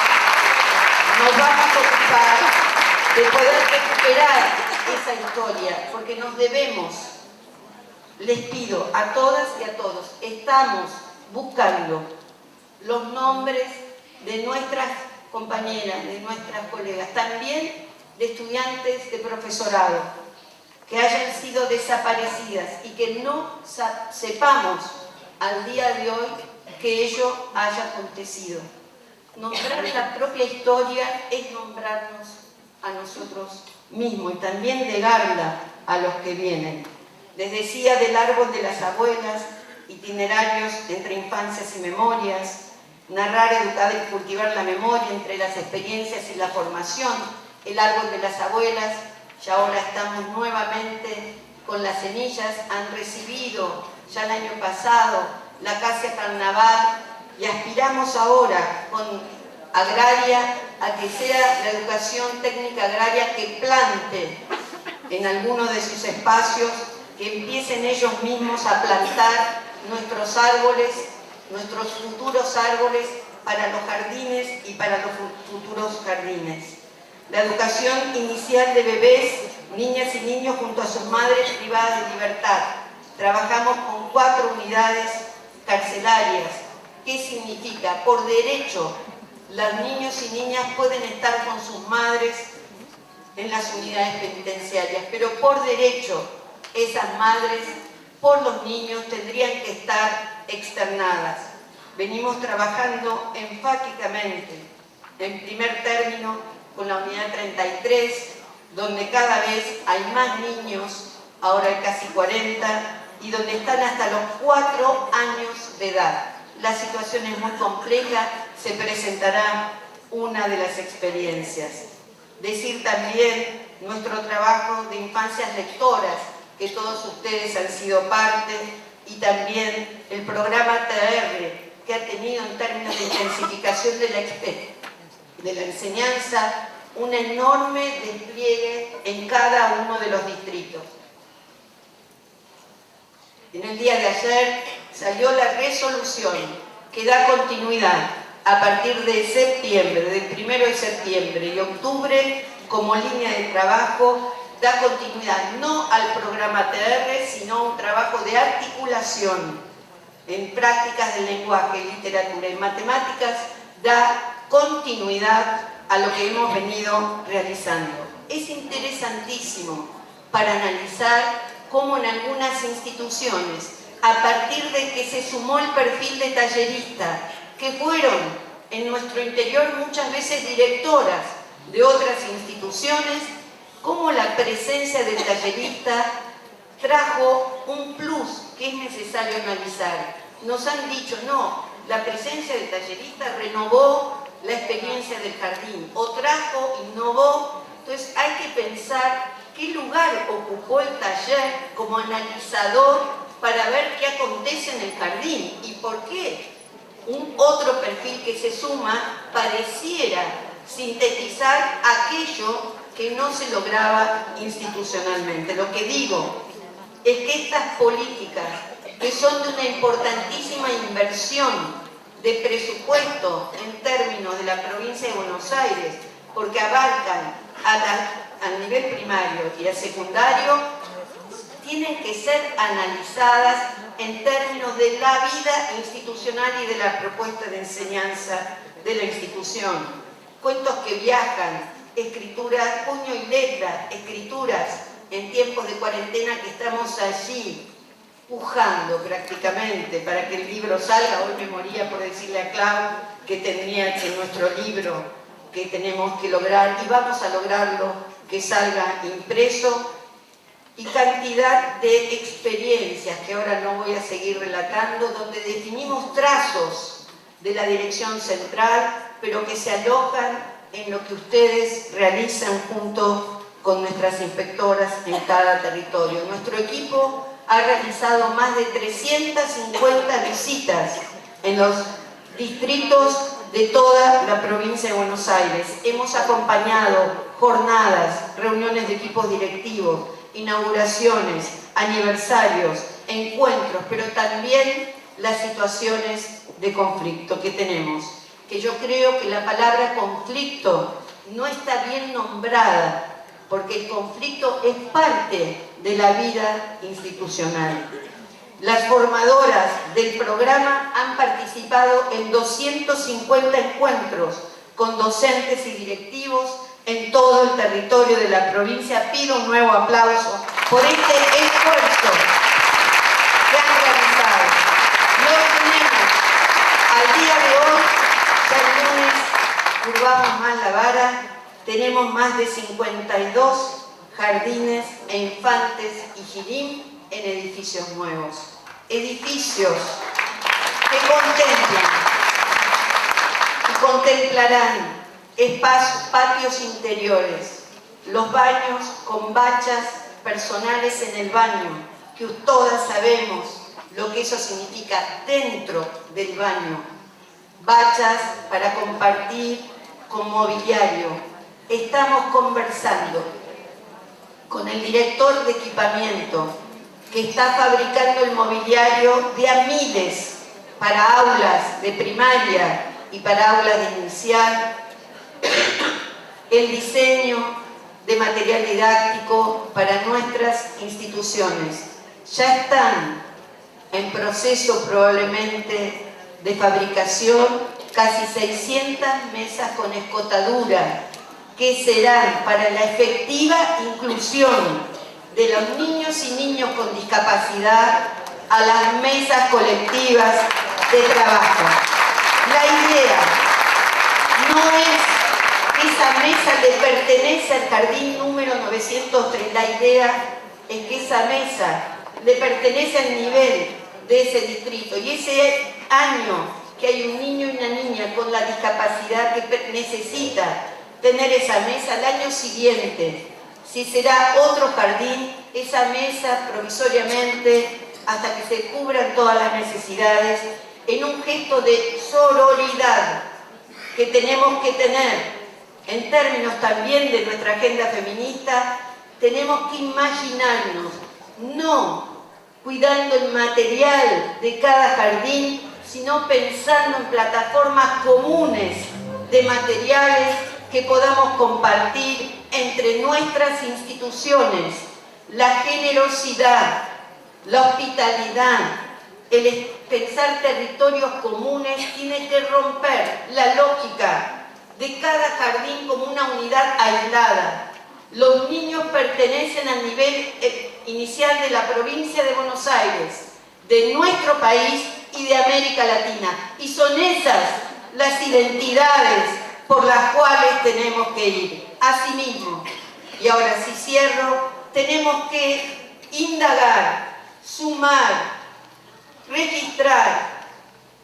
de poder recuperar esa historia, porque nos debemos. Les pido a todas y a todos, estamos buscando los nombres de nuestras compañeras, de nuestras colegas, también de estudiantes de profesorado, que hayan sido desaparecidas y que no sepamos al día de hoy que ello haya acontecido. Nombrar la propia historia es nombrarnos a nosotros mismos y también legarla a los que vienen. Les decía del árbol de las abuelas, itinerarios entre infancias y memorias, narrar, educar y cultivar la memoria entre las experiencias y la formación, el árbol de las abuelas, ya ahora estamos nuevamente con las semillas, han recibido ya el año pasado la Acacia Carnaval y aspiramos ahora con Agraria a que sea la educación técnica agraria que plante en algunos de sus espacios, que empiecen ellos mismos a plantar nuestros árboles, nuestros futuros árboles para los jardines y para los futuros jardines. La educación inicial de bebés, niñas y niños junto a sus madres privadas de libertad. Trabajamos con 4 unidades carcelarias. ¿Qué significa? Por derecho, los niños y niñas pueden estar con sus madres en las unidades penitenciarias, pero por derecho, esas madres, por los niños, tendrían que estar externadas. Venimos trabajando enfáticamente, en primer término, con la unidad 33, donde cada vez hay más niños, ahora hay casi 40, y donde están hasta los 4 años de edad. La situación es muy compleja, se presentará una de las experiencias. Decir también nuestro trabajo de infancias lectoras, que todos ustedes han sido parte, y también el programa TR, que ha tenido en términos de intensificación de la enseñanza un enorme despliegue en cada uno de los distritos. En el día de ayer salió la resolución que da continuidad a partir de septiembre, del 1 de septiembre y octubre, como línea de trabajo, da continuidad no al programa TR, sino a un trabajo de articulación en prácticas del lenguaje, literatura y matemáticas, da continuidad a lo que hemos venido realizando. Es interesantísimo para analizar cómo en algunas instituciones, a partir de que se sumó el perfil de tallerista, que fueron en nuestro interior muchas veces directoras de otras instituciones, cómo la presencia del tallerista trajo un plus que es necesario analizar. Nos han dicho, no, la presencia del tallerista renovó la experiencia del jardín, o trajo, innovó. Entonces hay que pensar qué lugar ocupó el taller como analizador para ver qué acontece en el jardín y por qué un otro perfil que se suma pareciera sintetizar aquello que no se lograba institucionalmente. Lo que digo es que estas políticas, que son de una importantísima inversión de presupuesto en términos de la provincia de Buenos Aires, porque abarcan al nivel primario y al secundario, tienen que ser analizadas en términos de la vida institucional y de la propuesta de enseñanza de la institución. Cuentos que viajan, escrituras, puño y letra, escrituras en tiempos de cuarentena que estamos allí pujando prácticamente para que el libro salga. Hoy me moría por decirle a Clau que tendría que nuestro libro que tenemos que lograr, y vamos a lograrlo, que salga impreso, y cantidad de experiencias que ahora no voy a seguir relatando, donde definimos trazos de la dirección central, pero que se alojan en lo que ustedes realizan junto con nuestras inspectoras en cada territorio. Nuestro equipo ha realizado más de 350 visitas en los distritos de toda la provincia de Buenos Aires. Hemos acompañado jornadas, reuniones de equipos directivos, inauguraciones, aniversarios, encuentros, pero también las situaciones de conflicto que tenemos. Que yo creo que la palabra conflicto no está bien nombrada, porque el conflicto es parte de la vida institucional. Las formadoras del programa han participado en 250 encuentros con docentes y directivos en todo el territorio de la provincia. Pido un nuevo aplauso por este esfuerzo que han realizado. Y hoy tenemos, al día de hoy, ya el lunes curvamos más la vara, tenemos más de 52 jardines e infantes y girín en edificios nuevos. Edificios que contemplan y contemplarán espacios, patios interiores, los baños con bachas personales en el baño, que todas sabemos lo que eso significa dentro del baño, bachas para compartir con mobiliario. Estamos conversando con el director de equipamiento que está fabricando el mobiliario de a miles para aulas de primaria y para aulas de inicial, el diseño de material didáctico para nuestras instituciones. Ya están en proceso probablemente de fabricación casi 600 mesas con escotadura que serán para la efectiva inclusión de los niños y niños con discapacidad a las mesas colectivas de trabajo. La idea no es que esa mesa le pertenece al jardín número 903, la idea es que esa mesa le pertenece al nivel de ese distrito, y ese año que hay un niño y una niña con la discapacidad que necesita tener esa mesa, al año siguiente, si será otro jardín, esa mesa provisoriamente hasta que se cubran todas las necesidades, en un gesto de sororidad que tenemos que tener en términos también de nuestra agenda feminista. Tenemos que imaginarnos, no cuidando el material de cada jardín, sino pensando en plataformas comunes de materiales que podamos compartir entre nuestras instituciones. La generosidad, la hospitalidad, el pensar territorios comunes tiene que romper la lógica de cada jardín como una unidad aislada. Los niños pertenecen al nivel inicial de la provincia de Buenos Aires, de nuestro país y de América Latina. Y son esas las identidades por las cuales tenemos que ir. Asimismo, y ahora sí cierro, tenemos que indagar, sumar, registrar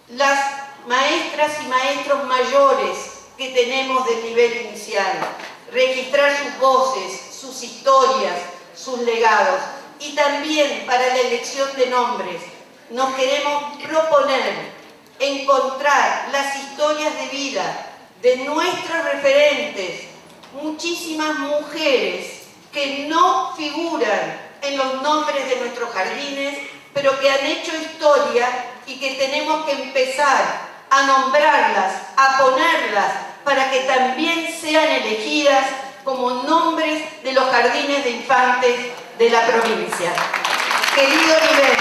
las maestras y maestros mayores que tenemos del nivel inicial, registrar sus voces, sus historias, sus legados. Y también para la elección de nombres nos queremos proponer encontrar las historias de vida de nuestros referentes, muchísimas mujeres que no figuran en los nombres de nuestros jardines, pero que han hecho historia y que tenemos que empezar a nombrarlas, a ponerlas, para que también sean elegidas como nombres de los jardines de infantes de la provincia. Querido Nivel,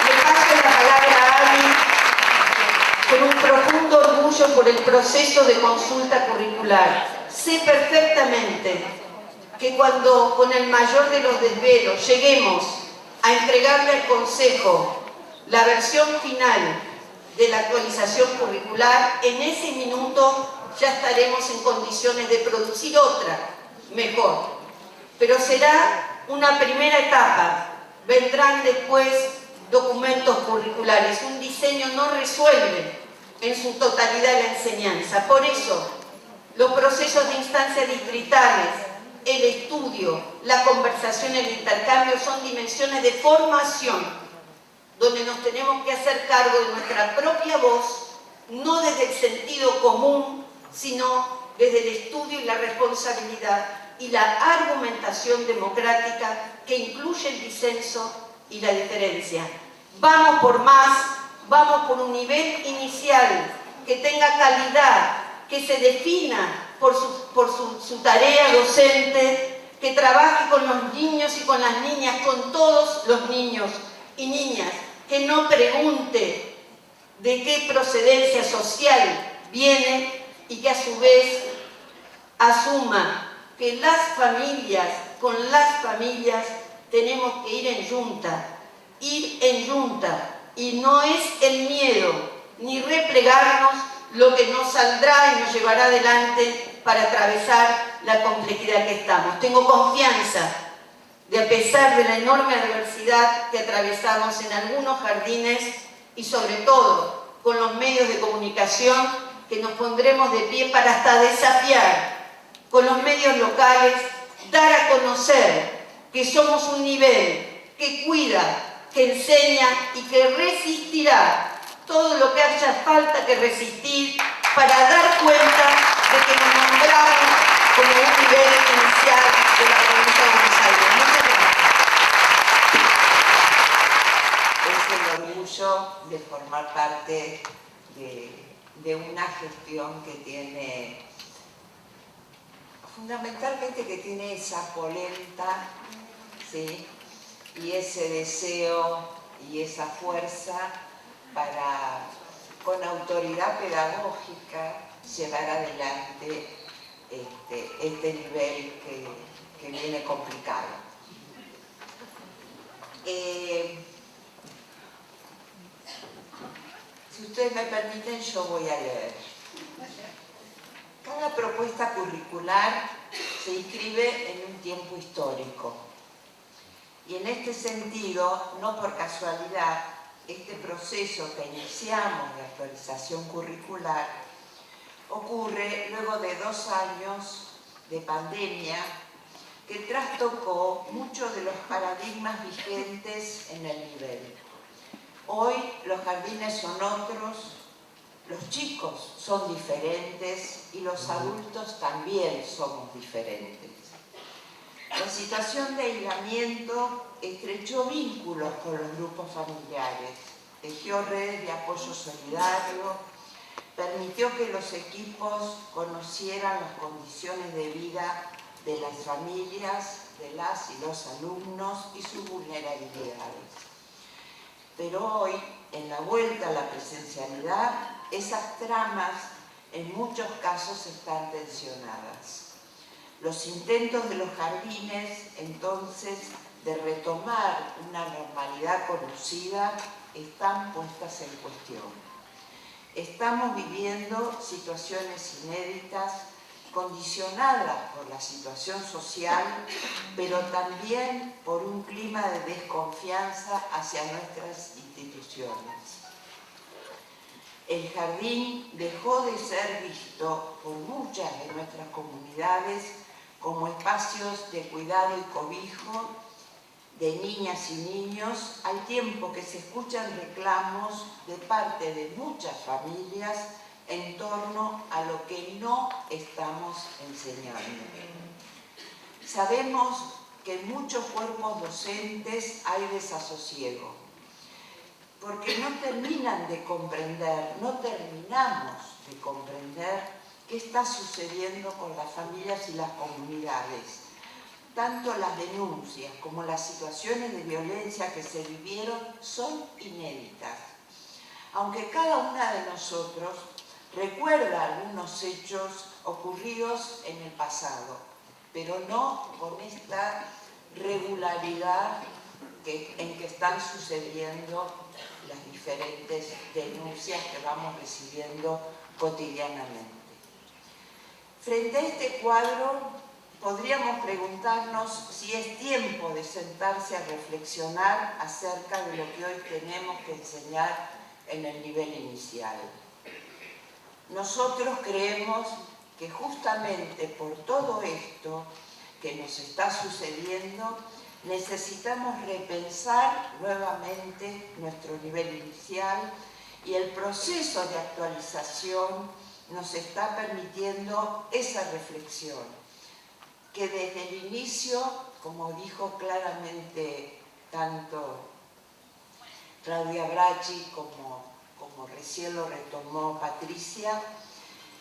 le paso la palabra a Ani con un profundo orgullo por el proceso de consulta curricular. Sé perfectamente que cuando con el mayor de los desvelos lleguemos a entregarle al Consejo la versión final de la actualización curricular, en ese minuto ya estaremos en condiciones de producir otra, mejor. Pero será una primera etapa, vendrán después documentos curriculares. Un diseño no resuelve en su totalidad la enseñanza. Por eso, los procesos de instancias distritales, el estudio, la conversación, el intercambio son dimensiones de formación donde nos tenemos que hacer cargo de nuestra propia voz, no desde el sentido común, sino desde el estudio y la responsabilidad y la argumentación democrática que incluye el disenso y la diferencia. Vamos por más, vamos por un nivel inicial que tenga calidad, que se defina por su tarea docente, que trabaje con los niños y con las niñas, con todos los niños y niñas, que no pregunte de qué procedencia social viene y que a su vez asuma que las familias, con las familias, tenemos que ir en yunta, y no es el miedo ni replegarnos lo que nos saldrá y nos llevará adelante para atravesar la complejidad que estamos. Tengo confianza de, a pesar de la enorme adversidad que atravesamos en algunos jardines y sobre todo con los medios de comunicación, que nos pondremos de pie para hasta desafiar con los medios locales, dar a conocer que somos un nivel que cuida, que enseña y que resistirá todo lo que haya falta que resistir para dar cuenta de que nos nombramos como un nivel inicial de la provincia de Buenos Aires. Muchas gracias. Es el orgullo de formar parte de una gestión que tiene, fundamentalmente que tiene esa polenta, ¿sí? Y ese deseo y esa fuerza para, con autoridad pedagógica, llevar adelante este nivel que viene complicado. Si ustedes me permiten, yo voy a leer. Cada propuesta curricular se inscribe en un tiempo histórico. Y en este sentido, no por casualidad, este proceso que iniciamos de actualización curricular ocurre luego de 2 años de pandemia que trastocó muchos de los paradigmas vigentes en el nivel. Hoy los jardines son otros, los chicos son diferentes y los adultos también somos diferentes. La situación de aislamiento estrechó vínculos con los grupos familiares, tejió redes de apoyo solidario, permitió que los equipos conocieran las condiciones de vida de las familias, de las y los alumnos y sus vulnerabilidades. Pero hoy, en la vuelta a la presencialidad, esas tramas en muchos casos están tensionadas. Los intentos de los jardines, entonces, de retomar una normalidad conocida, están puestas en cuestión. Estamos viviendo situaciones inéditas, condicionadas por la situación social, pero también por un clima de desconfianza hacia nuestras instituciones. El jardín dejó de ser visto por muchas de nuestras comunidades como espacios de cuidado y cobijo de niñas y niños, al tiempo que se escuchan reclamos de parte de muchas familias en torno a lo que no estamos enseñando. Sabemos que en muchos cuerpos docentes hay desasosiego, porque no terminan de comprender, no terminamos de comprender qué está sucediendo con las familias y las comunidades. Tanto las denuncias como las situaciones de violencia que se vivieron son inéditas. Aunque cada una de nosotros recuerda algunos hechos ocurridos en el pasado, pero no con esta regularidad en que están sucediendo las diferentes denuncias que vamos recibiendo cotidianamente. Frente a este cuadro, podríamos preguntarnos si es tiempo de sentarse a reflexionar acerca de lo que hoy tenemos que enseñar en el nivel inicial. Nosotros creemos que justamente por todo esto que nos está sucediendo, necesitamos repensar nuevamente nuestro nivel inicial Y el proceso de actualización nos está permitiendo esa reflexión, que desde el inicio, como dijo claramente tanto Claudia Bracci como recién lo retomó Patricia,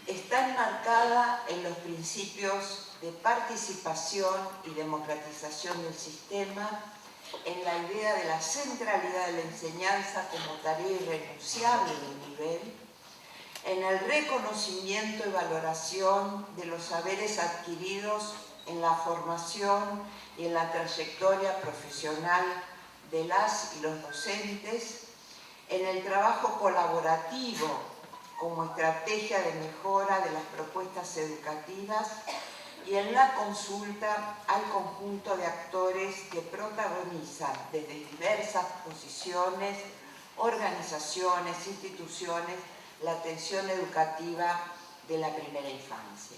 está enmarcada en los principios de participación y democratización del sistema, en la idea de la centralidad de la enseñanza como tarea irrenunciable del nivel, en el reconocimiento y valoración de los saberes adquiridos en la formación y en la trayectoria profesional de las y los docentes, en el trabajo colaborativo como estrategia de mejora de las propuestas educativas y en la consulta al conjunto de actores que protagonizan desde diversas posiciones, organizaciones, instituciones, la atención educativa de la primera infancia.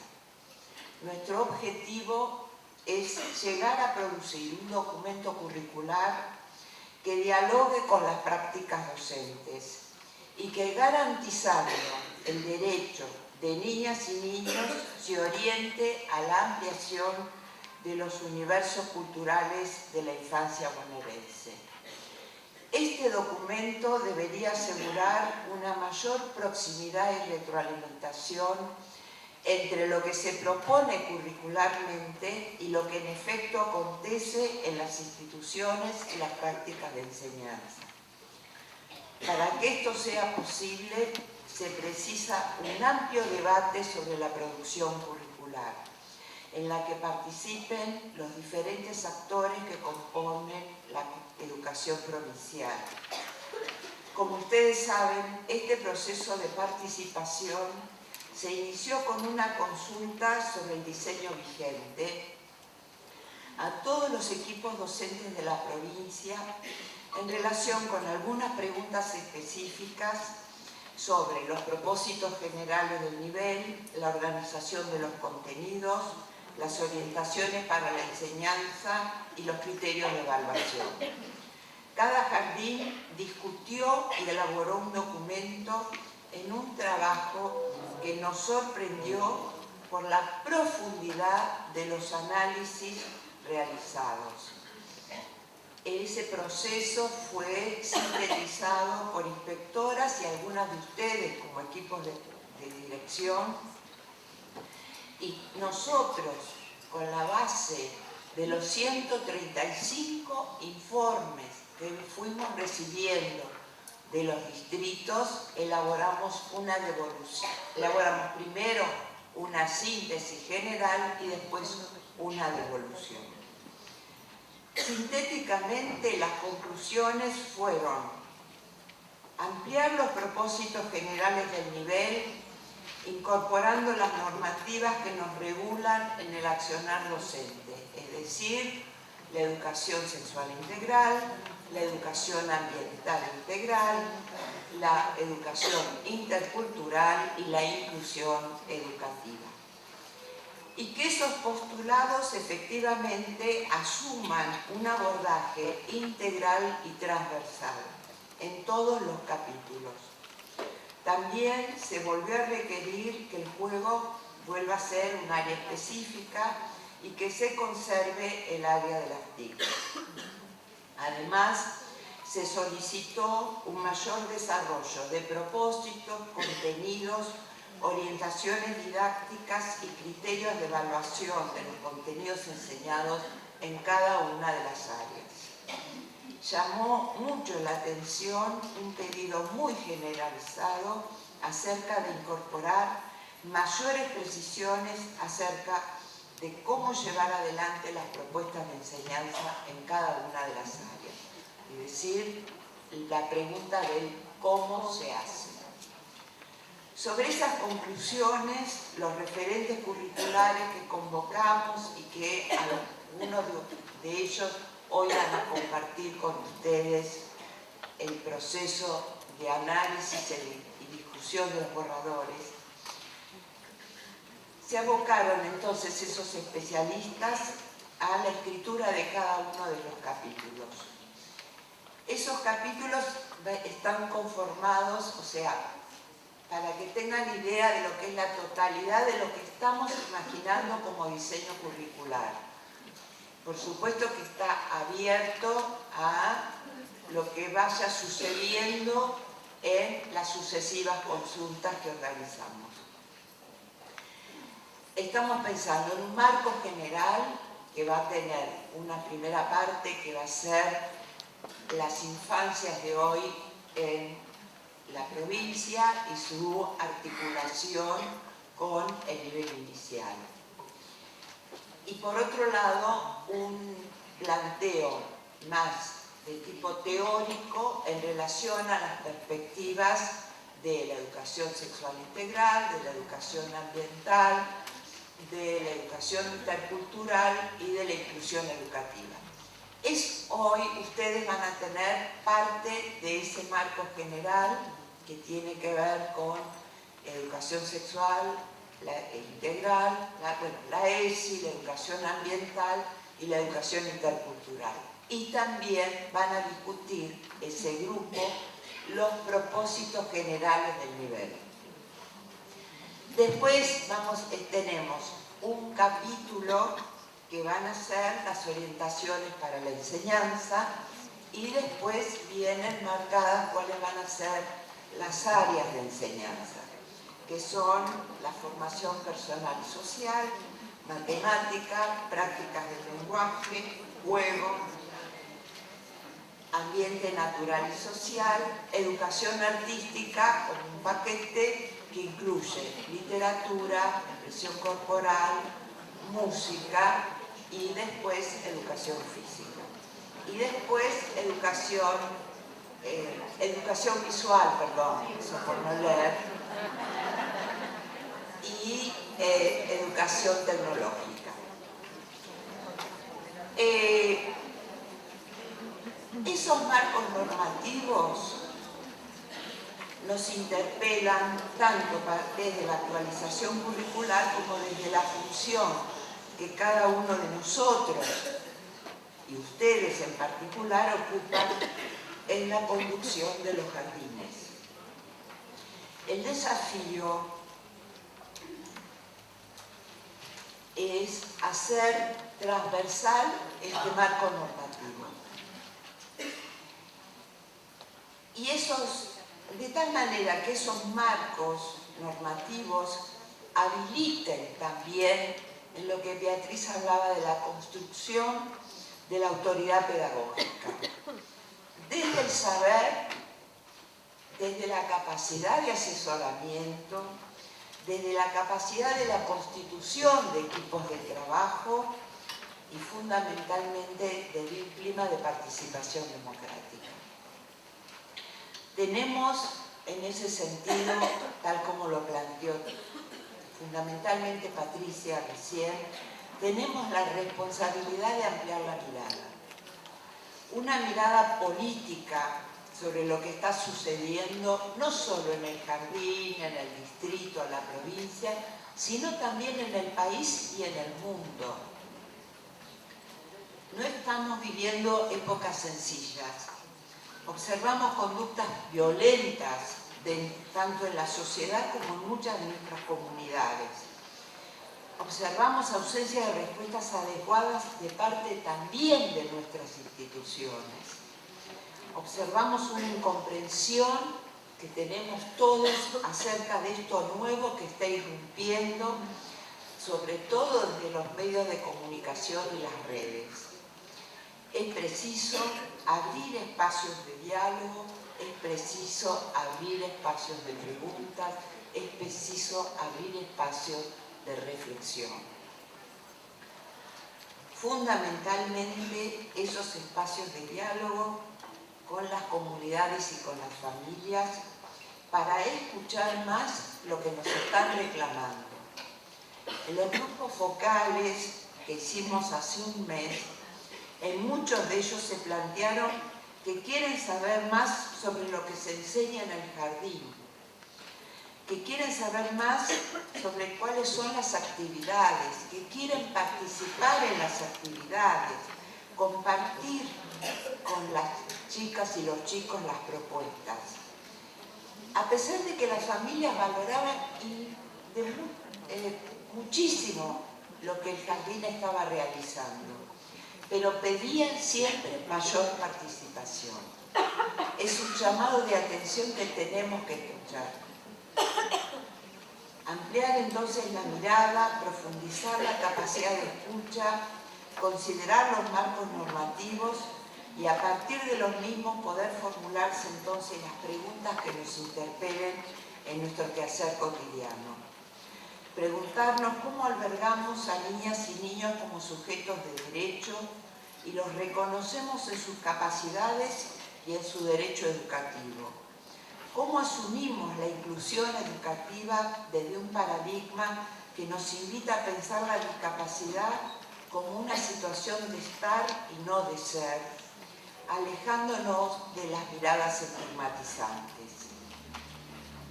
Nuestro objetivo es llegar a producir un documento curricular que dialogue con las prácticas docentes y que, garantizando el derecho de niñas y niños, se oriente a la ampliación de los universos culturales de la infancia bonaerense. Este documento debería asegurar una mayor proximidad y retroalimentación entre lo que se propone curricularmente y lo que en efecto acontece en las instituciones y las prácticas de enseñanza. Para que esto sea posible, se precisa un amplio debate sobre la producción curricular, en la que participen los diferentes actores que componen la educación provincial. Como ustedes saben, este proceso de participación se inició con una consulta sobre el diseño vigente a todos los equipos docentes de la provincia en relación con algunas preguntas específicas sobre los propósitos generales del nivel, la organización de los contenidos, las orientaciones para la enseñanza y los criterios de evaluación. Cada jardín discutió y elaboró un documento en un trabajo que nos sorprendió por la profundidad de los análisis realizados. Ese proceso fue sintetizado por inspectoras y algunas de ustedes como equipos de dirección, y nosotros, con la base de los 135 informes que fuimos recibiendo de los distritos, elaboramos una devolución. Elaboramos primero una síntesis general y después una devolución. Sintéticamente, las conclusiones fueron ampliar los propósitos generales del nivel, incorporando las normativas que nos regulan en el accionar docente, es decir, la educación sexual integral, la educación ambiental integral, la educación intercultural y la inclusión educativa. Y que esos postulados efectivamente asuman un abordaje integral y transversal en todos los capítulos. También se volvió a requerir que el juego vuelva a ser un área específica y que se conserve el área de las TIC. Además, se solicitó un mayor desarrollo de propósitos, contenidos, orientaciones didácticas y criterios de evaluación de los contenidos enseñados en cada una de las áreas. Llamó mucho la atención un pedido muy generalizado acerca de incorporar mayores precisiones acerca de cómo llevar adelante las propuestas de enseñanza en cada una de las áreas. Es decir, la pregunta del cómo se hace. Sobre esas conclusiones, los referentes curriculares que convocamos y que algunos de ellos hoy van a compartir con ustedes el proceso de análisis y discusión de los borradores, se abocaron entonces esos especialistas a la escritura de cada uno de los capítulos. Esos capítulos están conformados, o sea, para que tengan idea de lo que es la totalidad de lo que estamos imaginando como diseño curricular. Por supuesto que está abierto a lo que vaya sucediendo en las sucesivas consultas que organizamos. Estamos pensando en un marco general que va a tener una primera parte que va a ser las infancias de hoy en la provincia y su articulación con el nivel inicial. Y por otro lado, un planteo más de tipo teórico en relación a las perspectivas de la educación sexual integral, de la educación ambiental, de la educación intercultural y de la inclusión educativa. Hoy ustedes van a tener parte de ese marco general que tiene que ver con educación sexual integral, la ESI, la educación ambiental y la educación intercultural. Y también van a discutir ese grupo los propósitos generales del nivel. Después tenemos un capítulo que van a ser las orientaciones para la enseñanza y después vienen marcadas cuáles van a ser las áreas de enseñanza, que son la formación personal y social, matemática, prácticas del lenguaje, juego, ambiente natural y social, educación artística como un paquete que incluye literatura, expresión corporal, música y después educación física. Y después educación visual, perdón, eso por no leer, y educación tecnológica. Esos marcos normativos nos interpelan tanto desde la actualización curricular como desde la función que cada uno de nosotros, y ustedes en particular, ocupan en la conducción de los jardines. El desafío es hacer transversal este marco normativo. Y de tal manera que esos marcos normativos habiliten también en lo que Beatriz hablaba de la construcción de la autoridad pedagógica. Desde el saber, desde la capacidad de asesoramiento, desde la capacidad de la constitución de equipos de trabajo y fundamentalmente desde un clima de participación democrática. Tenemos en ese sentido, tal como lo planteó fundamentalmente Patricia recién, tenemos la responsabilidad de ampliar la mirada. Una mirada política sobre lo que está sucediendo, no solo en el jardín, en el distrito, en la provincia, sino también en el país y en el mundo. No estamos viviendo épocas sencillas. Observamos conductas violentas tanto en la sociedad como en muchas de nuestras comunidades. Observamos ausencia de respuestas adecuadas de parte también de nuestras instituciones. Observamos una incomprensión que tenemos todos acerca de esto nuevo que está irrumpiendo, sobre todo desde los medios de comunicación y las redes. Es preciso abrir espacios de diálogo, es preciso abrir espacios de preguntas, es preciso abrir espacios de reflexión. Fundamentalmente esos espacios de diálogo con las comunidades y con las familias para escuchar más lo que nos están reclamando. En los grupos focales que hicimos hace un mes, en muchos de ellos se plantearon que quieren saber más sobre lo que se enseña en el jardín, que quieren saber más sobre cuáles son las actividades, que quieren participar en las actividades, compartir con las chicas y los chicos las propuestas. A pesar de que las familias valoraban muchísimo lo que el jardín estaba realizando, pero pedían siempre mayor participación. Es un llamado de atención que tenemos que escuchar. Ampliar entonces la mirada, profundizar la capacidad de escucha, considerar los marcos normativos y a partir de los mismos poder formularse entonces las preguntas que nos interpelen en nuestro quehacer cotidiano. Preguntarnos cómo albergamos a niñas y niños como sujetos de derecho y los reconocemos en sus capacidades y en su derecho educativo. ¿Cómo asumimos la inclusión educativa desde un paradigma que nos invita a pensar la discapacidad como una situación de estar y no de ser, alejándonos de las miradas estigmatizantes?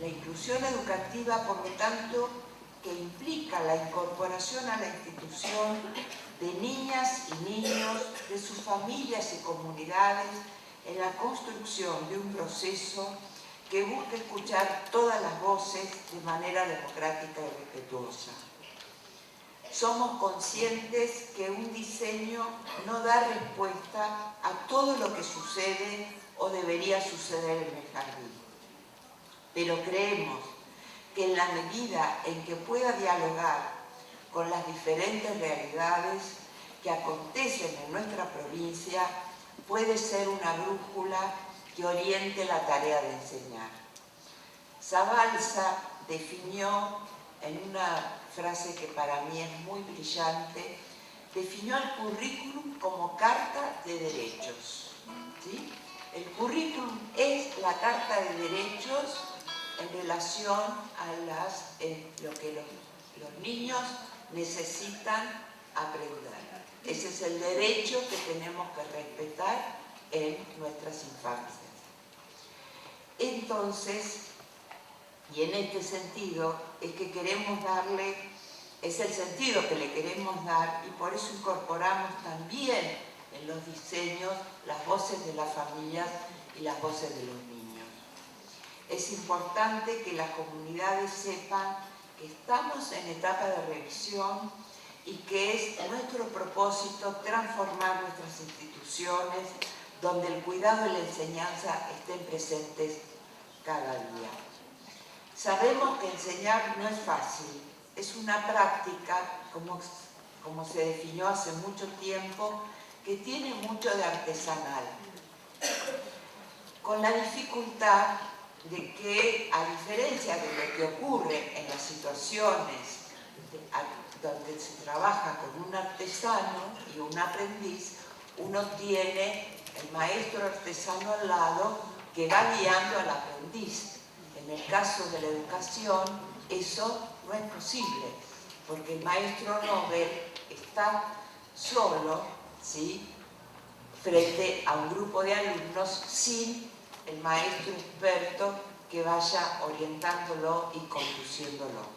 La inclusión educativa, por lo tanto, que implica la incorporación a la institución de niñas y niños, de sus familias y comunidades, en la construcción de un proceso que busca escuchar todas las voces de manera democrática y respetuosa. Somos conscientes que un diseño no da respuesta a todo lo que sucede o debería suceder en el jardín, pero creemos que en la medida en que pueda dialogar con las diferentes realidades que acontecen en nuestra provincia, puede ser una brújula que oriente la tarea de enseñar. Zabalza definió en una frase que para mí es muy brillante, definió el currículum como carta de derechos. ¿Sí? El currículum es la carta de derechos en relación a lo que los niños necesitan aprender. Ese es el derecho que tenemos que respetar en nuestras infancias. Entonces, y en este sentido es que queremos darle, es el sentido que le queremos dar y por eso incorporamos también en los diseños las voces de las familias y las voces de los niños. Es importante que las comunidades sepan que estamos en etapa de revisión y que es nuestro propósito transformar nuestras instituciones donde el cuidado y la enseñanza estén presentes cada día. Sabemos que enseñar no es fácil, es una práctica, como se definió hace mucho tiempo, que tiene mucho de artesanal, con la dificultad de que, a diferencia de lo que ocurre en las situaciones donde se trabaja con un artesano y un aprendiz, uno tiene el maestro artesano al lado que va guiando al aprendiz. En el caso de la educación, eso no es posible, porque el maestro Nobel está solo, ¿sí?, frente a un grupo de alumnos sin el maestro experto que vaya orientándolo y conduciéndolo.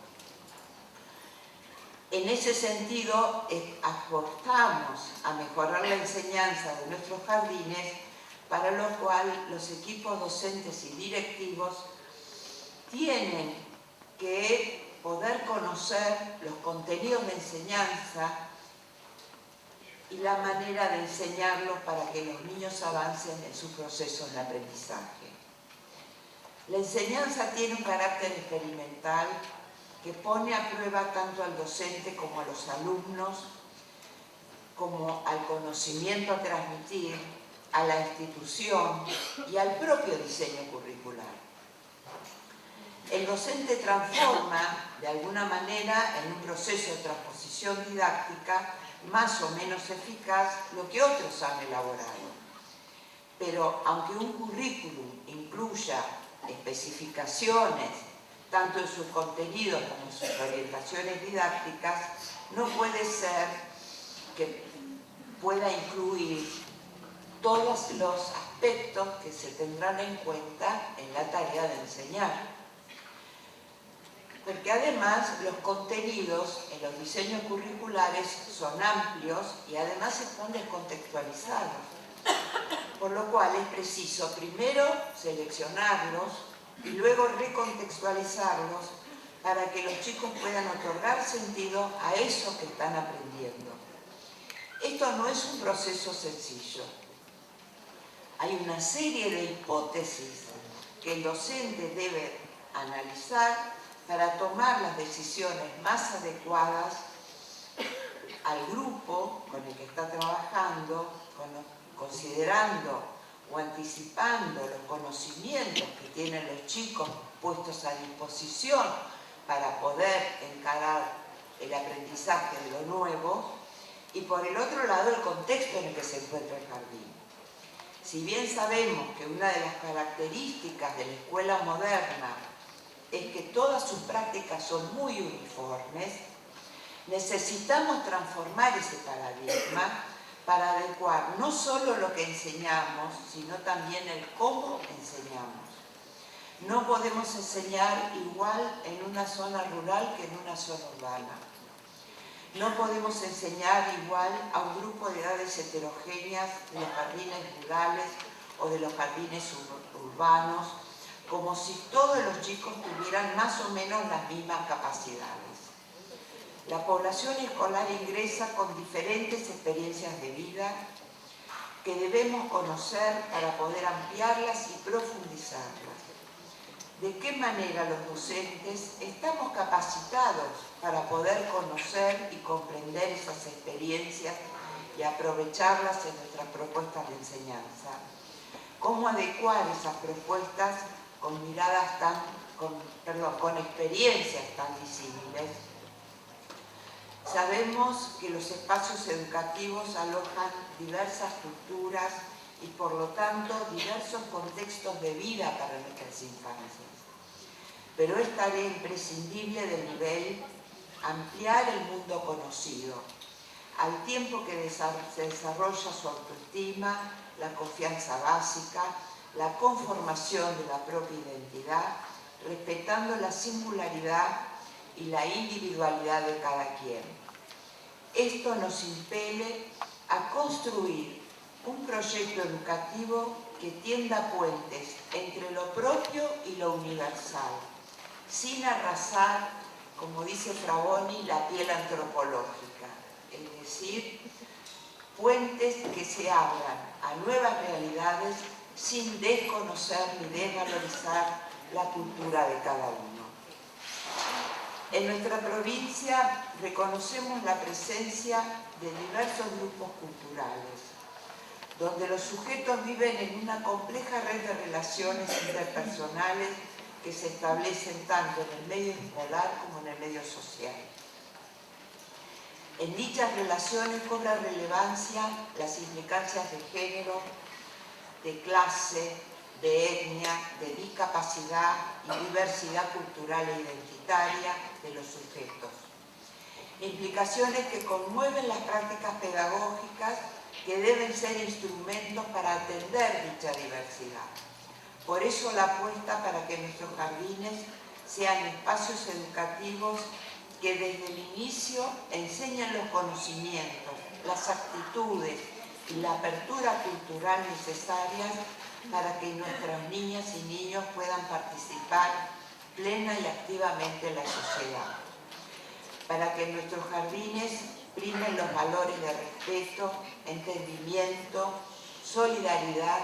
En ese sentido, apostamos a mejorar la enseñanza de nuestros jardines, para lo cual los equipos docentes y directivos tienen que poder conocer los contenidos de enseñanza y la manera de enseñarlos para que los niños avancen en sus procesos de aprendizaje. La enseñanza tiene un carácter experimental que pone a prueba tanto al docente como a los alumnos, como al conocimiento a transmitir, a la institución y al propio diseño curricular. El docente transforma, de alguna manera, en un proceso de transposición didáctica más o menos eficaz lo que otros han elaborado. Pero aunque un currículum incluya especificaciones, tanto en sus contenidos como en sus orientaciones didácticas, no puede ser que pueda incluir todos los aspectos que se tendrán en cuenta en la tarea de enseñar. Porque además los contenidos en los diseños curriculares son amplios y además están descontextualizados. por lo cual es preciso primero seleccionarlos y luego recontextualizarlos para que los chicos puedan otorgar sentido a eso que están aprendiendo. Esto no es un proceso sencillo. Hay una serie de hipótesis que el docente debe analizar para tomar las decisiones más adecuadas al grupo con el que está trabajando, considerando o anticipando los conocimientos que tienen los chicos puestos a disposición para poder encarar el aprendizaje de lo nuevo, y por el otro lado el contexto en el que se encuentra el jardín. Si bien sabemos que una de las características de la escuela moderna es que todas sus prácticas son muy uniformes, necesitamos transformar ese paradigma para adecuar no solo lo que enseñamos, sino también el cómo enseñamos. No podemos enseñar igual en una zona rural que en una zona urbana. No podemos enseñar igual a un grupo de edades heterogéneas de los jardines rurales o de los jardines urbanos, como si todos los chicos tuvieran más o menos las mismas capacidades. La población escolar ingresa con diferentes experiencias de vida que debemos conocer para poder ampliarlas y profundizarlas. ¿De qué manera los docentes estamos capacitados para poder conocer y comprender esas experiencias y aprovecharlas en nuestras propuestas de enseñanza? ¿Cómo adecuar esas propuestas con con experiencias tan disímiles? Sabemos que los espacios educativos alojan diversas culturas y por lo tanto diversos contextos de vida para nuestras infancias. Pero es tarea imprescindible del nivel ampliar el mundo conocido, al tiempo que se desarrolla su autoestima, la confianza básica, la conformación de la propia identidad, respetando la singularidad y la individualidad de cada quien. Esto nos impele a construir un proyecto educativo que tienda puentes entre lo propio y lo universal, sin arrasar, como dice Fraboni, la piel antropológica, es decir, puentes que se abran a nuevas realidades sin desconocer ni desvalorizar la cultura de cada uno. En nuestra provincia reconocemos la presencia de diversos grupos culturales, donde los sujetos viven en una compleja red de relaciones interpersonales que se establecen tanto en el medio escolar como en el medio social. En dichas relaciones cobra relevancia las implicancias de género, de clase, de etnia, de discapacidad y diversidad cultural e identitaria de los sujetos. Implicaciones que conmueven las prácticas pedagógicas que deben ser instrumentos para atender dicha diversidad. Por eso la apuesta para que nuestros jardines sean espacios educativos que desde el inicio enseñen los conocimientos, las actitudes y la apertura cultural necesarias para que nuestras niñas y niños puedan participar plena y activamente en la sociedad. Para que en nuestros jardines primen los valores de respeto, entendimiento, solidaridad,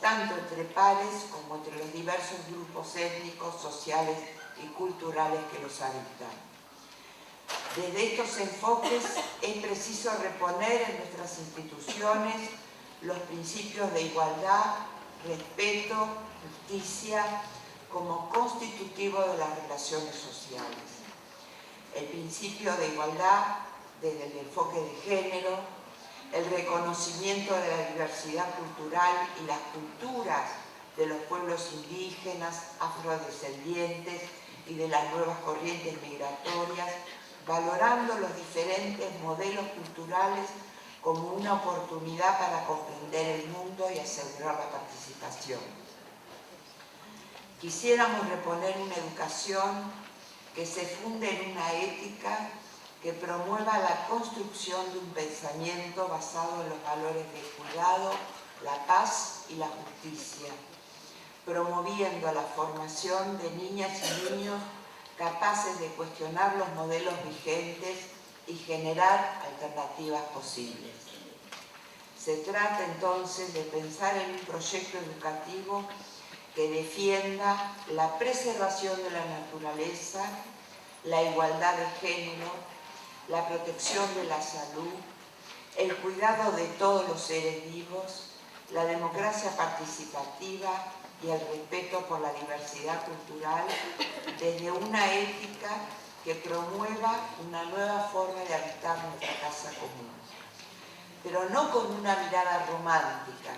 tanto entre pares como entre los diversos grupos étnicos, sociales y culturales que los habitan. Desde estos enfoques es preciso reponer en nuestras instituciones los principios de igualdad, respeto, justicia, como constitutivo de las relaciones sociales. El principio de igualdad desde el enfoque de género, el reconocimiento de la diversidad cultural y las culturas de los pueblos indígenas, afrodescendientes y de las nuevas corrientes migratorias, valorando los diferentes modelos culturales como una oportunidad para comprender el mundo y asegurar la participación. Quisiéramos reponer una educación que se funde en una ética que promueva la construcción de un pensamiento basado en los valores de cuidado, la paz y la justicia, promoviendo la formación de niñas y niños capaces de cuestionar los modelos vigentes y generar alternativas posibles. Se trata entonces de pensar en un proyecto educativo que defienda la preservación de la naturaleza, la igualdad de género, la protección de la salud, el cuidado de todos los seres vivos, la democracia participativa y el respeto por la diversidad cultural desde una ética que promueva una nueva forma de habitar nuestra casa común. Pero no con una mirada romántica,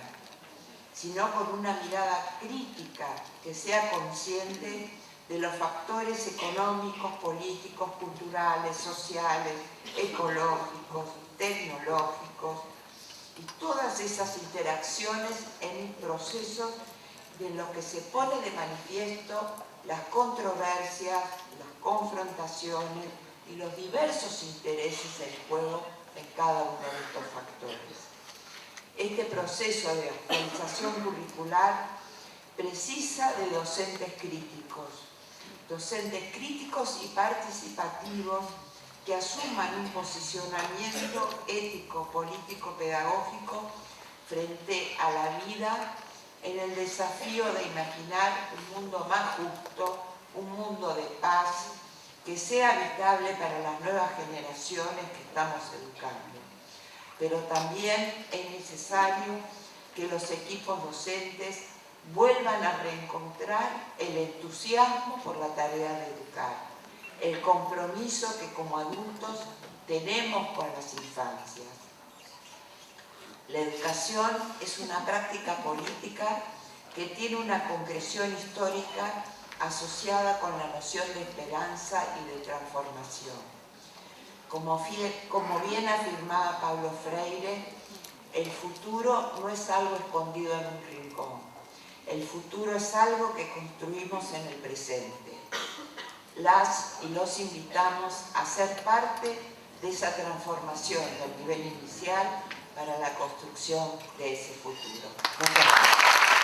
sino con una mirada crítica que sea consciente de los factores económicos, políticos, culturales, sociales, ecológicos, tecnológicos y todas esas interacciones en procesos de los que se pone de manifiesto las controversias, las confrontaciones y los diversos intereses en juego en cada uno de estos factores. Este proceso de actualización curricular precisa de docentes críticos y participativos que asuman un posicionamiento ético, político, pedagógico frente a la vida en el desafío de imaginar un mundo más justo, un mundo de paz, que sea habitable para las nuevas generaciones que estamos educando. Pero también es necesario que los equipos docentes vuelvan a reencontrar el entusiasmo por la tarea de educar, el compromiso que como adultos tenemos con las infancias. La educación es una práctica política que tiene una concreción histórica asociada con la noción de esperanza y de transformación. Como bien afirmaba Paulo Freire, el futuro no es algo escondido en un rincón. El futuro es algo que construimos en el presente. Las y los invitamos a ser parte de esa transformación del nivel inicial para la construcción de ese futuro. Muchas gracias.